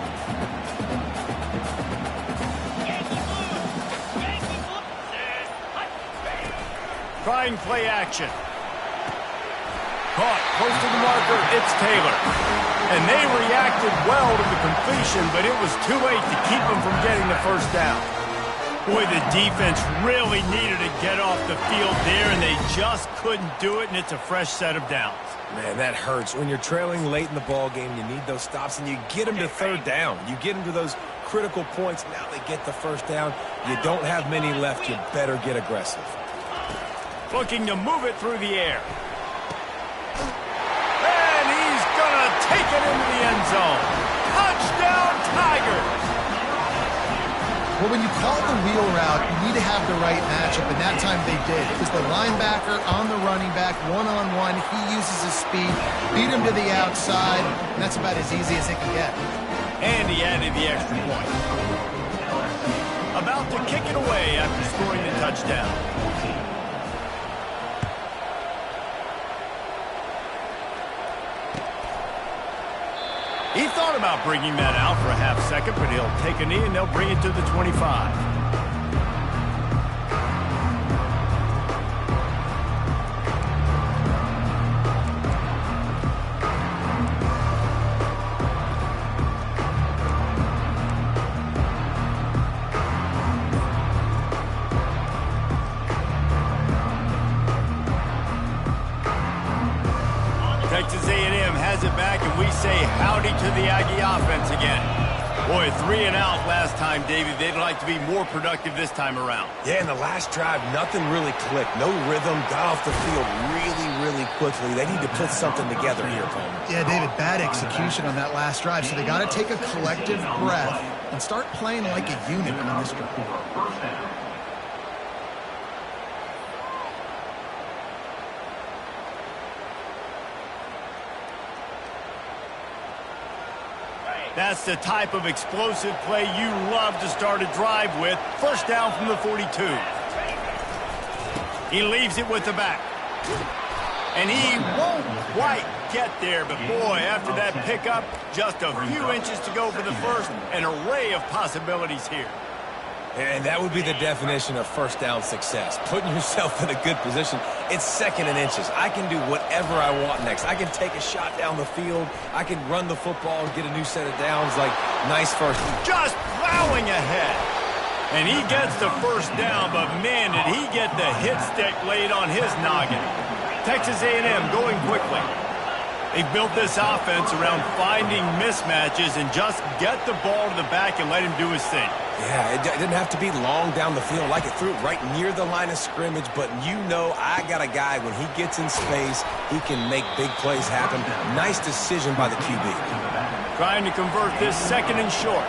Trying play action. Caught close to the marker. It's Taylor. And they reacted well to the completion, but it was too late to keep them from getting the first down. Boy, the defense really needed to get off the field there, and they just couldn't do it, and it's a fresh set of downs. Man, that hurts. When you're trailing late in the ball game, you need those stops, and you get them to third down. You get them to those critical points. Now they get the first down. You don't have many left. You better get aggressive. Looking to move it through the air. And he's going to take it into the end zone. Touchdown, Tigers! Well, when you call the wheel route, you need to have the right matchup, and that time they did. It was the linebacker on the running back, one-on-one. He uses his speed, beat him to the outside, and that's about as easy as it can get. And he added the extra point. About to kick it away after scoring the touchdown. He thought about bringing that out for a half second, but he'll take a knee and they'll bring it to the 25. Texas A&M has it back, and we say howdy to the Aggie offense again. Boy, 3 and out last time, David. They'd like to be more productive this time around. Yeah, in the last drive, nothing really clicked. No rhythm, got off the field really quickly. They need to put something together here, Coleman. Yeah, David, bad execution on that last drive, so they got to take a collective breath and start playing like a unit on this drive. That's the type of explosive play you love to start a drive with. First down from the 42. He leaves it with the back. And he won't quite get there, but boy, after that pickup, just a few inches to go for the first. An array of possibilities here. And that would be the definition of first down success. Putting yourself in a good position. It's second and inches. I can do whatever I want next. I can take a shot down the field. I can run the football and get a new set of downs. Like, nice first. Just plowing ahead. And he gets the first down, but man, did he get the hit stick laid on his noggin. Texas A&M going quickly. They've built this offense around finding mismatches and just get the ball to the back and let him do his thing. Yeah, it didn't have to be long down the field. Like it threw it right near the line of scrimmage, but you know I got a guy, when he gets in space, he can make big plays happen. Nice decision by the QB. Trying to convert this second and short.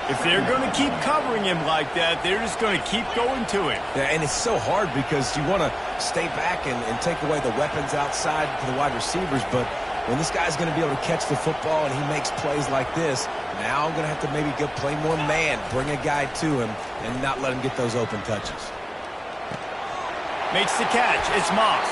If they're going to keep covering him like that, they're just going to keep going to him. Yeah, and it's so hard because you want to stay back and take away the weapons outside to the wide receivers, but when this guy's going to be able to catch the football and he makes plays like this, now I'm going to have to maybe go play more man, bring a guy to him, and not let him get those open touches. Makes the catch. It's Moss.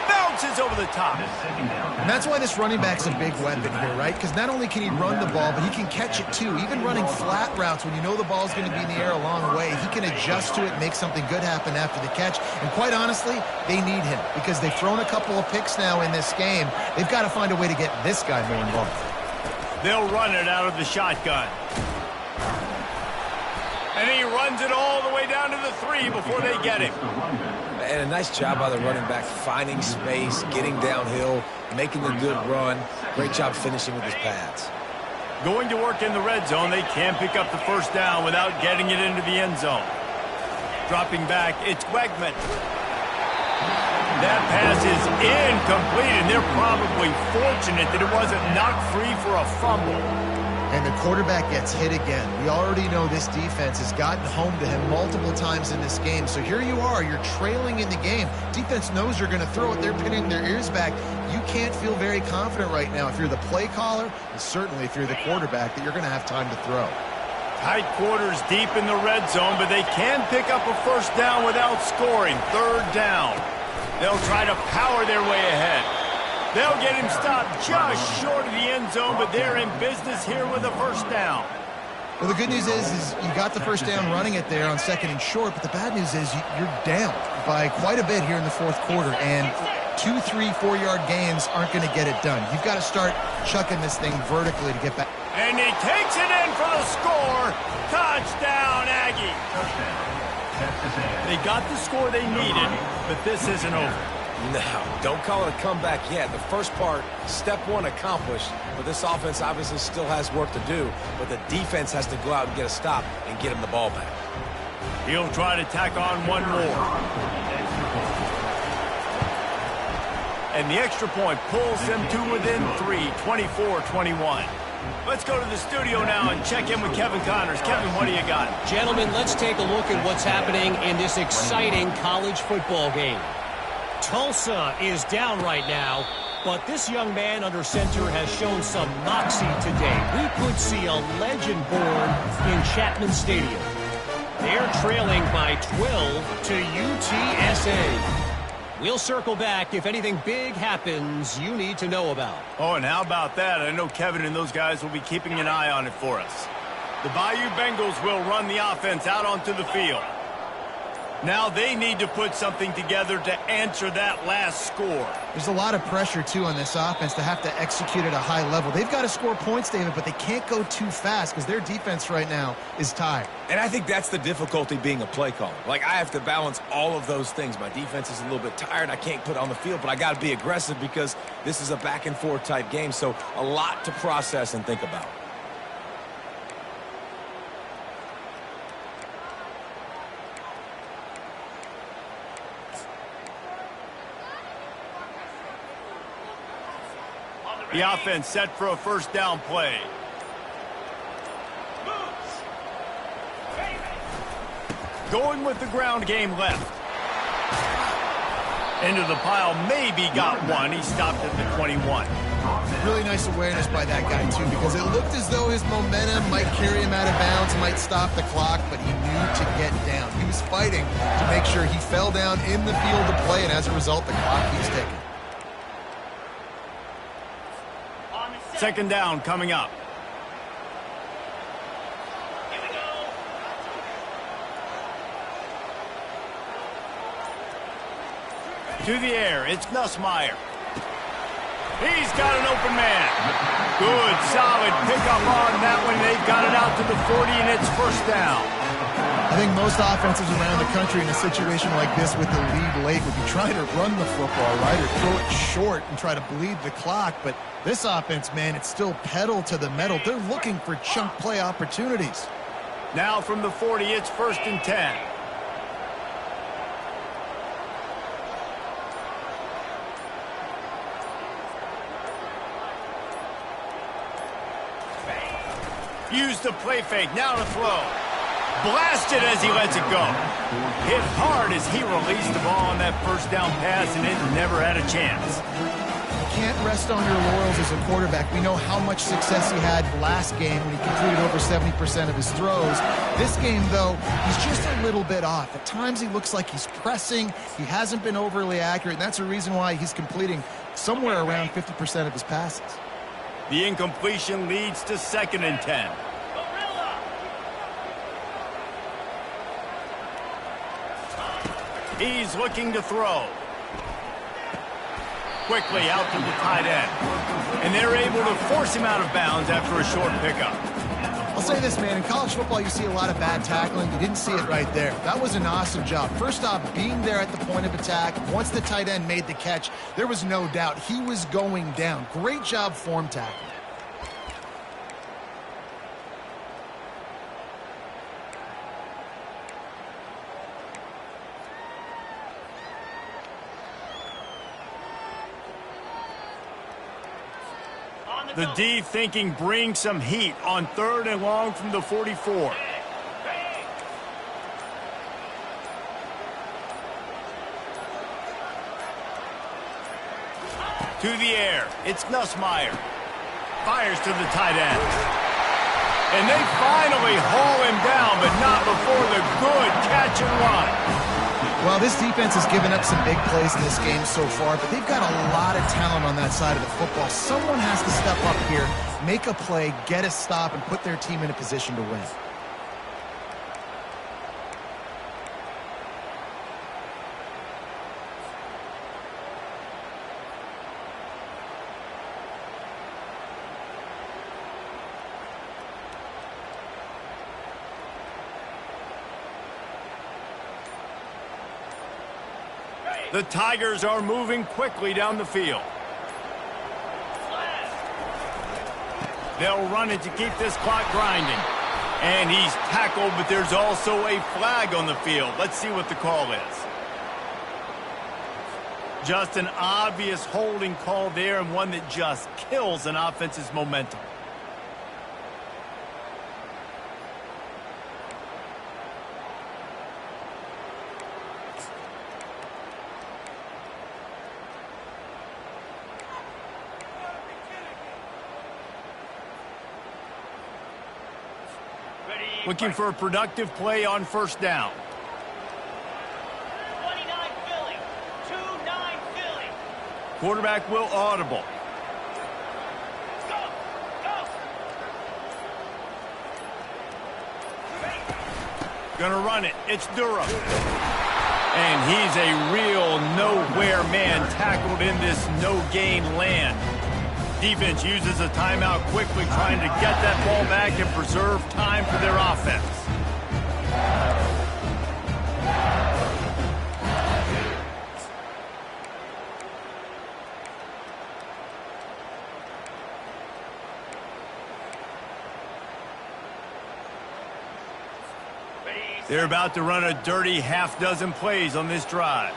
Bounces over the top. And that's why this running back's a big weapon here, right? Because not only can he run the ball, but he can catch it too. Even running flat routes when you know the ball's going to be in the air a long way, he can adjust to it and make something good happen after the catch. And quite honestly, they need him because they've thrown a couple of picks now in this game. They've got to find a way to get this guy more involved. They'll run it out of the shotgun. And he runs it all the way down to the 3 before they get him. And a nice job by the running back, finding space, getting downhill, making a good run. Great job finishing with his pads. Going to work in the red zone, they can't pick up the first down without getting it into the end zone. Dropping back, it's Wegman. That pass is incomplete, and they're probably fortunate that it wasn't knocked free for a fumble. And the quarterback gets hit again. We already know this defense has gotten home to him multiple times in this game. So here you are, you're trailing in the game. Defense knows you're going to throw it. They're pinning their ears back. You can't feel very confident right now if you're the play caller, and certainly if you're the quarterback, that you're going to have time to throw. Tight quarters deep in the red zone, but they can pick up a first down without scoring. Third down. They'll try to power their way ahead. They'll get him stopped just short of the end zone, but they're in business here with a first down. Well, the good news is you got the first down running it there on 2nd and short, but the bad news is you're down by quite a bit here in the 4th quarter, and 2, 3, 4-yard gains aren't going to get it done. You've got to start chucking this thing vertically to get back. And he takes it in for the score. Touchdown, Aggie. They got the score they needed, but this isn't over. No, don't call it a comeback yet. The first part, step 1 accomplished, but this offense obviously still has work to do, but the defense has to go out and get a stop and get him the ball back. He'll try to tack on one more. And the extra point pulls them to within 3, 24-21. Let's go to the studio now and check in with Kevin Connors. Kevin, what do you got? Gentlemen, let's take a look at what's happening in this exciting college football game. Tulsa is down right now, but this young man under center has shown some moxie today. We could see a legend born in Chapman Stadium. They're trailing by 12 to UTSA. We'll circle back if anything big happens you need to know about. Oh, and how about that? I know Kevin and those guys will be keeping an eye on it for us. The Bayou Bengals will run the offense out onto the field. Now they need to put something together to answer that last score. There's a lot of pressure, too, on this offense to have to execute at a high level. They've got to score points, David, but they can't go too fast because their defense right now is tired. And I think that's the difficulty being a play caller. Like, I have to balance all of those things. My defense is a little bit tired. I can't put it on the field, but I got to be aggressive because this is a back-and-forth type game, so a lot to process and think about. The offense set for a first down play. Going with the ground game left. Into the pile, maybe got one. He stopped at the 21. Really nice awareness by that guy, too, because it looked as though his momentum might carry him out of bounds, might stop the clock, but he knew to get down. He was fighting to make sure he fell down in the field to play, and as a result, the clock keeps ticking. Second down coming up. To the air, it's Nussmeier. He's got an open man. Good, solid pickup on that one. They've got it out to the 40, and it's first down. I think most offenses around the country in a situation like this with the lead late would be trying to run the football, right, or throw it short and try to bleed the clock. But this offense, man, it's still pedal to the metal. They're looking for chunk play opportunities. Now from the 40, it's 1st and 10. Use the play fake, now to throw. Blasted as he lets it go. Hit hard as he released the ball on that first down pass, and it never had a chance. You can't rest on your laurels as a quarterback. We know how much success he had last game when he completed over 70% of his throws. This game, though, he's just a little bit off. At times he looks like he's pressing. He hasn't been overly accurate, and that's a reason why he's completing somewhere around 50% of his passes. The incompletion leads to 2nd and 10. He's looking to throw. Quickly out to the tight end. And they're able to force him out of bounds after a short pickup. I'll say this, man. In college football, you see a lot of bad tackling. You didn't see it right there. That was an awesome job. First off, being there at the point of attack. Once the tight end made the catch, there was no doubt he was going down. Great job form tackling. The D thinking bring some heat on 3rd and long from the 44. To the air, it's Nussmeier. Fires to the tight end. And they finally haul him down, but not before the good catch and run. Well, this defense has given up some big plays in this game so far, but they've got a lot of talent on that side of the football. Someone has to step up here, make a play, get a stop, and put their team in a position to win. The Tigers are moving quickly down the field. They'll run it to keep this clock grinding. And he's tackled, but there's also a flag on the field. Let's see what the call is. Just an obvious holding call there, and one that just kills an offense's momentum. Looking for a productive play on first down. 29 Philly. 2-9 Philly. Quarterback will audible. Go! Go! Gonna run it. It's Durham. And he's a real nowhere man tackled in this no-gain land. Defense uses a timeout quickly, trying to get that ball back and preserve time for their offense. They're about to run a dirty half-dozen plays on this drive.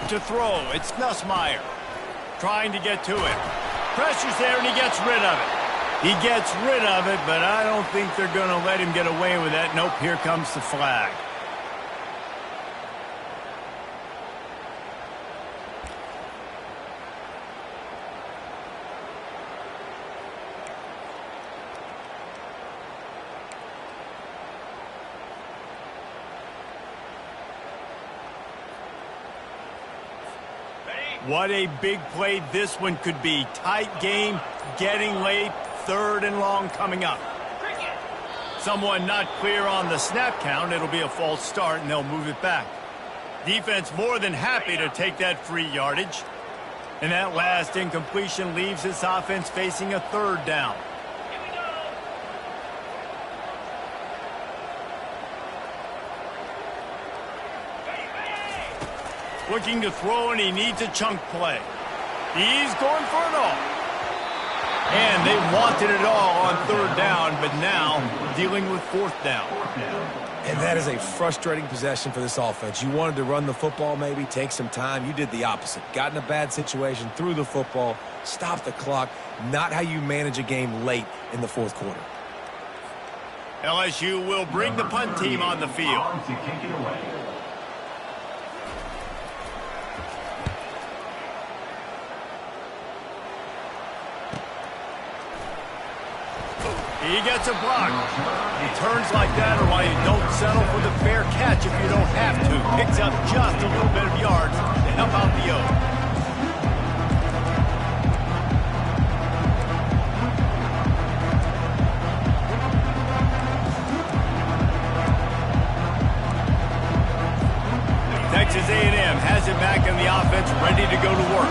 To throw, it's Nussmeier trying to get to it. Pressure's there, and he gets rid of it. He gets rid of it, but I don't think they're going to let him get away with that. Nope, here comes the flag. What a big play this one could be. Tight game, getting late, 3rd and long coming up. Someone not clear on the snap count. It'll be a false start, and they'll move it back. Defense more than happy to take that free yardage. And that last incompletion leaves this offense facing a 3rd down. Looking to throw, and he needs a chunk play. He's going for it all. And they wanted it all on 3rd down, but now dealing with 4th down. And that is a frustrating possession for this offense. You wanted to run the football, maybe take some time. You did the opposite. Got in a bad situation, threw the football, stopped the clock. Not how you manage a game late in the 4th quarter. LSU will bring the punt team on the field. He gets a block. He turns like that, or why you don't settle for the fair catch if you don't have to. Picks up just a little bit of yards to help out the O. Texas A&M has it back in the offense, ready to go to work.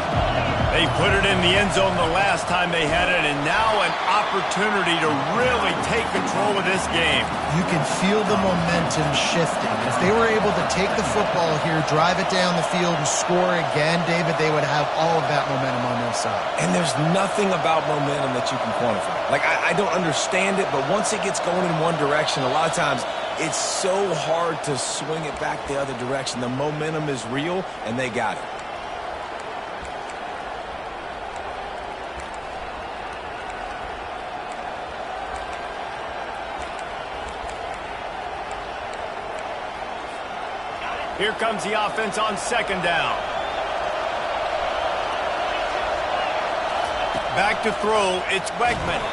They put it in the end zone the last time they had it, and now an opportunity to really take control of this game. You can feel the momentum shifting. If they were able to take the football here, drive it down the field, and score again, David, they would have all of that momentum on their side. And there's nothing about momentum that you can quantify. Like, I don't understand it, but once it gets going in one direction, a lot of times it's so hard to swing it back the other direction. The momentum is real, and they got it. Here comes the offense on 2nd down. Back to throw, it's Wegman.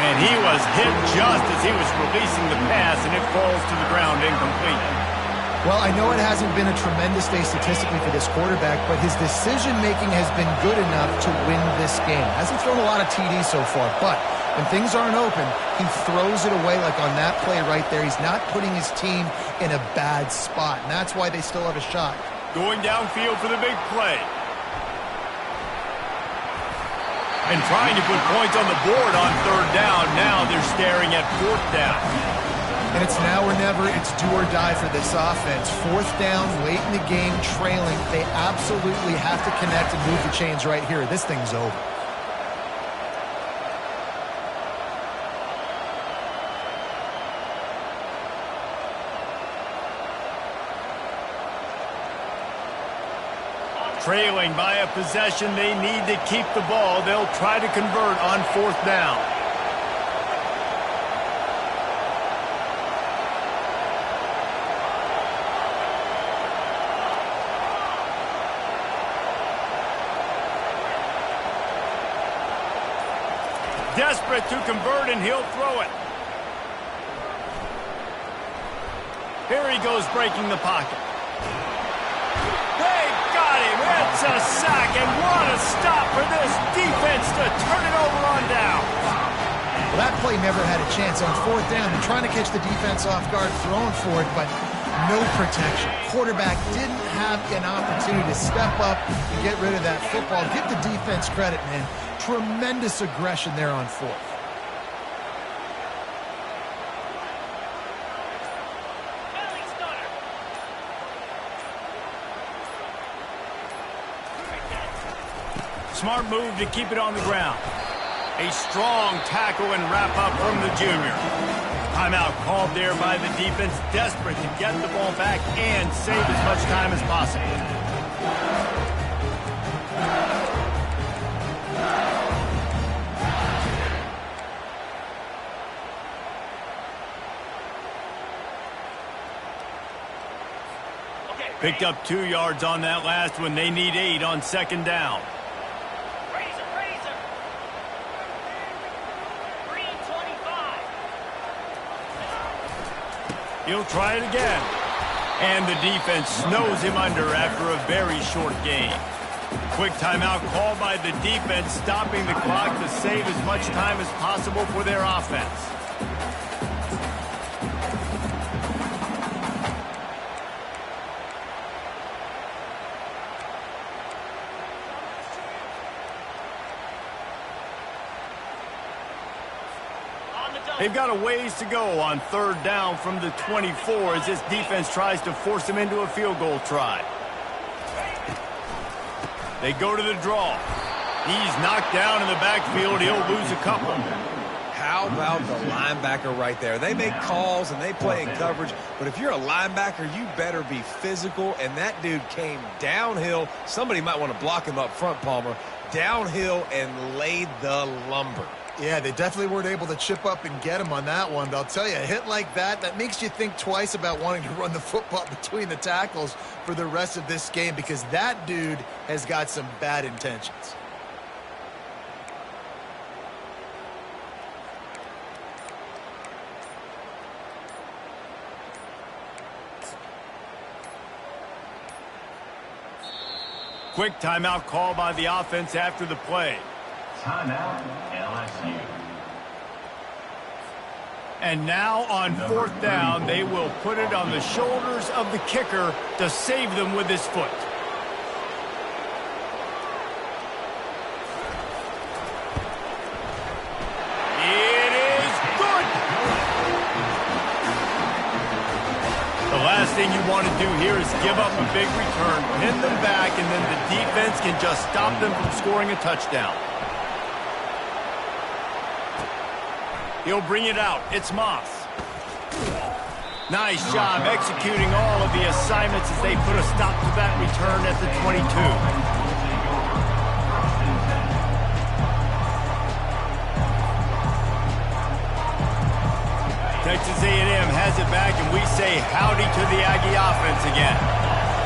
And he was hit just as he was releasing the pass, and it falls to the ground incomplete. Well, I know it hasn't been a tremendous day statistically for this quarterback, but his decision-making has been good enough to win this game. Hasn't thrown a lot of TDs so far, but when things aren't open, he throws it away like on that play right there. He's not putting his team in a bad spot, and that's why they still have a shot. Going downfield for the big play. And trying to put points on the board on third down. Now they're staring at fourth down. And it's now or never. It's do or die for this offense. Fourth down, late in the game, trailing. They absolutely have to connect and move the chains right here. This thing's over. Trailing by a possession, they need to keep the ball. They'll try to convert on fourth down. Desperate to convert, and he'll throw it. Here he goes, breaking the pocket. They got him. It's a sack, and what a stop for this defense to turn it over on down. Well, that play never had a chance on fourth down. They're trying to catch the defense off guard, throwing for it, but no protection. Quarterback didn't have an opportunity to step up and get rid of that football. Give the defense credit, man. Tremendous aggression there on fourth. Belly stunner. Smart move to keep it on the ground. A strong tackle and wrap up from the junior. Timeout called there by the defense, desperate to get the ball back and save as much time as possible. Picked up 2 yards on that last one. They need 8 on second down. Razor, razor. Green 25. He'll try it again. And the defense snows him under after a very short game. Quick timeout called by the defense, stopping the clock to save as much time as possible for their offense. They've got a ways to go on third down from the 24 as this defense tries to force them into a field goal try. They go to the draw. He's knocked down in the backfield. He'll lose a couple. How about the linebacker right there? They make calls and they play in coverage, but if you're a linebacker, you better be physical, and that dude came downhill. Somebody might want to block him up front, Palmer. Downhill and laid the lumber. Yeah, they definitely weren't able to chip up and get him on that one. But I'll tell you, a hit like that, that makes you think twice about wanting to run the football between the tackles for the rest of this game, because that dude has got some bad intentions. Quick timeout call by the offense after the play. Timeout, LSU. And now on fourth down, they will put it on the shoulders of the kicker to save them with his foot. It is good! The last thing you want to do here is give up a big return, pin them back, and then the defense can just stop them from scoring a touchdown. He'll bring it out. It's Moss. Nice job executing all of the assignments as they put a stop to that return at the 22. Texas A&M has it back, and we say howdy to the Aggie offense again.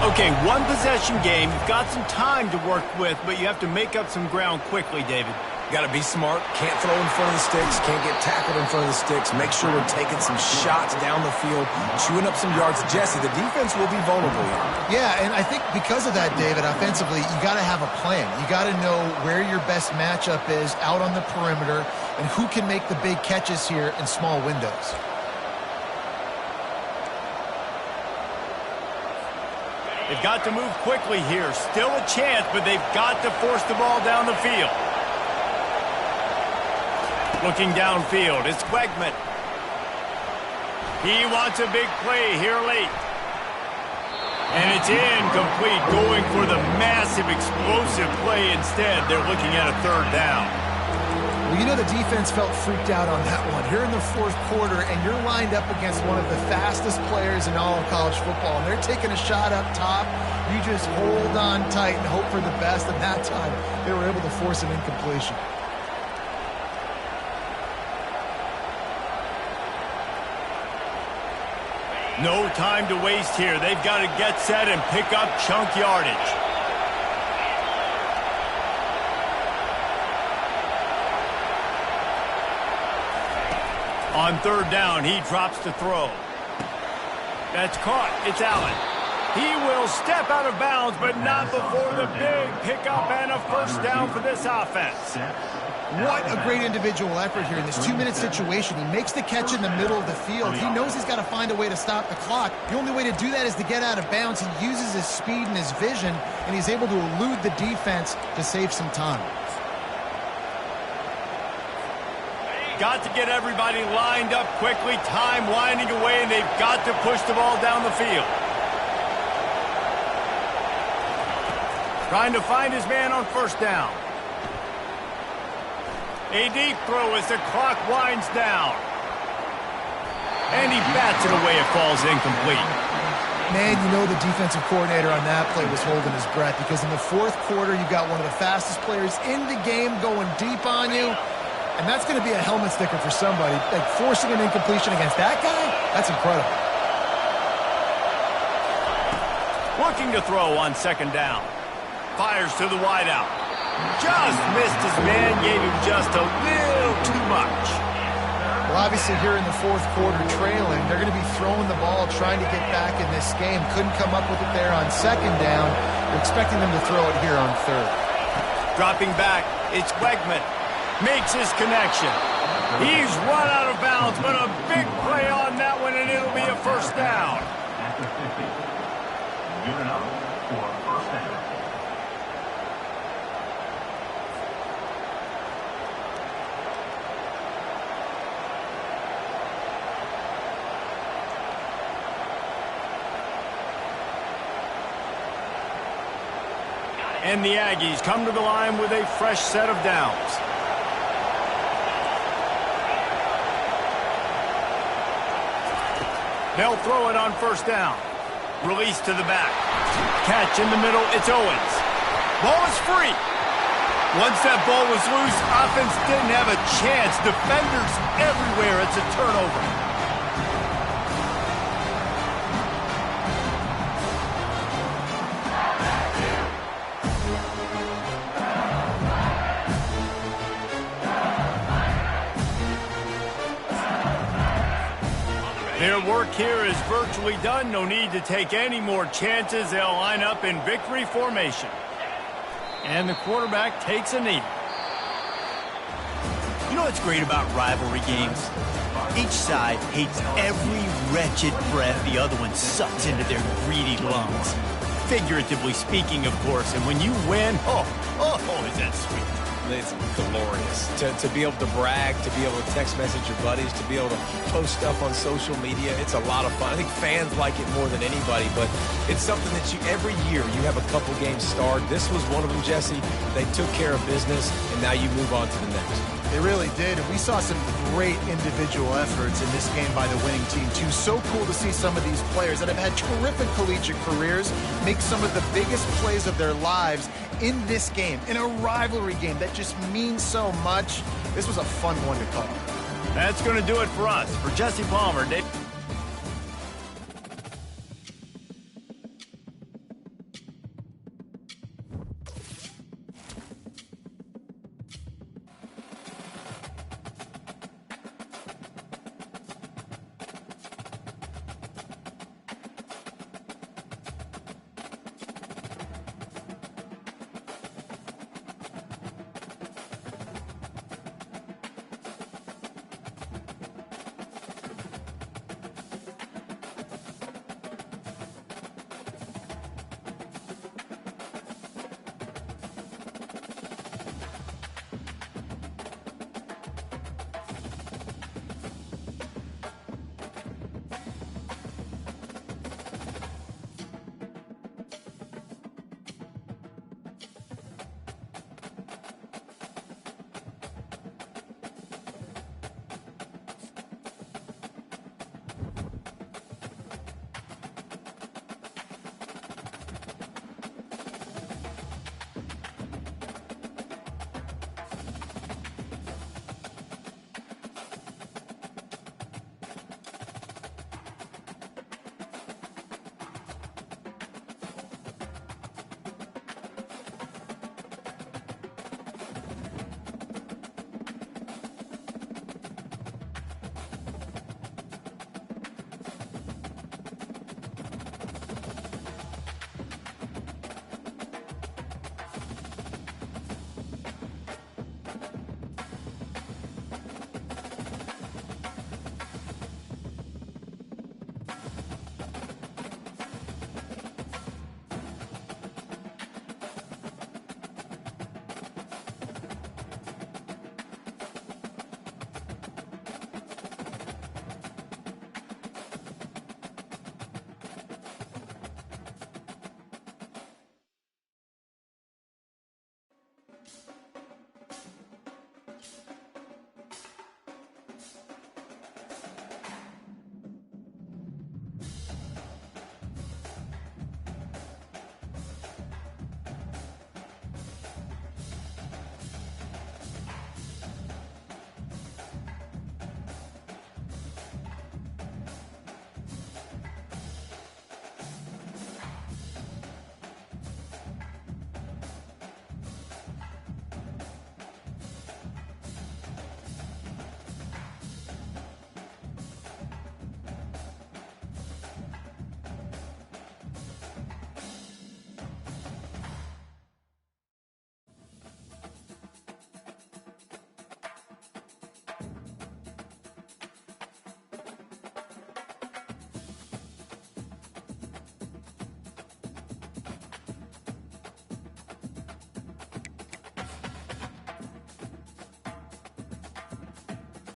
Okay, one possession game. You've got some time to work with, but you have to make up some ground quickly, David. Got to be smart. Can't throw in front of the sticks. Can't get tackled in front of the sticks. Make sure we're taking some shots down the field, chewing up some yards. Jesse, the defense will be vulnerable here. Yeah, and I think because of that, David, offensively, you got to have a plan. You got to know where your best matchup is out on the perimeter and who can make the big catches here in small windows. They've got to move quickly here. Still a chance, but they've got to force the ball down the field. Looking downfield, it's Wegman. He wants a big play here late. And it's incomplete, going for the massive explosive play instead. They're looking at a third down. Well, you know the defense felt freaked out on that one. You're in the fourth quarter, and you're lined up against one of the fastest players in all of college football, and they're taking a shot up top. You just hold on tight and hope for the best, and that time they were able to force an incompletion. No time to waste here. They've got to get set and pick up chunk yardage. On third down, he drops to throw. That's caught. It's Allen. He will step out of bounds, but not before the big pickup and a first down for this offense. What a great individual effort here in this 2-minute situation. He makes the catch in the middle of the field. He knows he's got to find a way to stop the clock. The only way to do that is to get out of bounds. He uses his speed and his vision, and he's able to elude the defense to save some time. Got to get everybody lined up quickly. Time winding away, and they've got to push the ball down the field. Trying to find his man on first down. A deep throw as the clock winds down. And he bats it away. It falls incomplete. Man, you know the defensive coordinator on that play was holding his breath, because in the fourth quarter, you've got one of the fastest players in the game going deep on you. And that's going to be a helmet sticker for somebody. Like, forcing an incompletion against that guy, that's incredible. Looking to throw on second down. Fires to the wideout. Just missed his man, gave him just a little too much. Well, obviously here in the fourth quarter trailing, they're going to be throwing the ball, trying to get back in this game. Couldn't come up with it there on second down. They're expecting them to throw it here on third. Dropping back, it's Wegman. Makes his connection. He's run out of bounds, but a big play on that one, and it'll be a first down. At the 50. Unit up for first down. And the Aggies come to the line with a fresh set of downs. They'll throw it on first down. Release to the back. Catch in the middle, it's Owens. Ball is free. Once that ball was loose, offense didn't have a chance. Defenders everywhere, it's a turnover. Their work here is virtually done. No need to take any more chances. They'll line up in victory formation. And the quarterback takes a knee. You know what's great about rivalry games? Each side hates every wretched breath the other one sucks into their greedy lungs. Figuratively speaking, of course. And when you win, is that sweet. It's glorious to be able to brag, to be able to text message your buddies, to be able to post stuff on social media. It's a lot of fun. I think fans like it more than anybody, but it's something that every year you have a couple games starred. This was one of them, Jesse. They took care of business, and now you move on to the next. They really did, and we saw some great individual efforts in this game by the winning team, too. So cool to see some of these players that have had terrific collegiate careers make some of the biggest plays of their lives in this game, in a rivalry game that just means so much. This was a fun one to call. That's going to do it for us. For Jesse Palmer, Dave.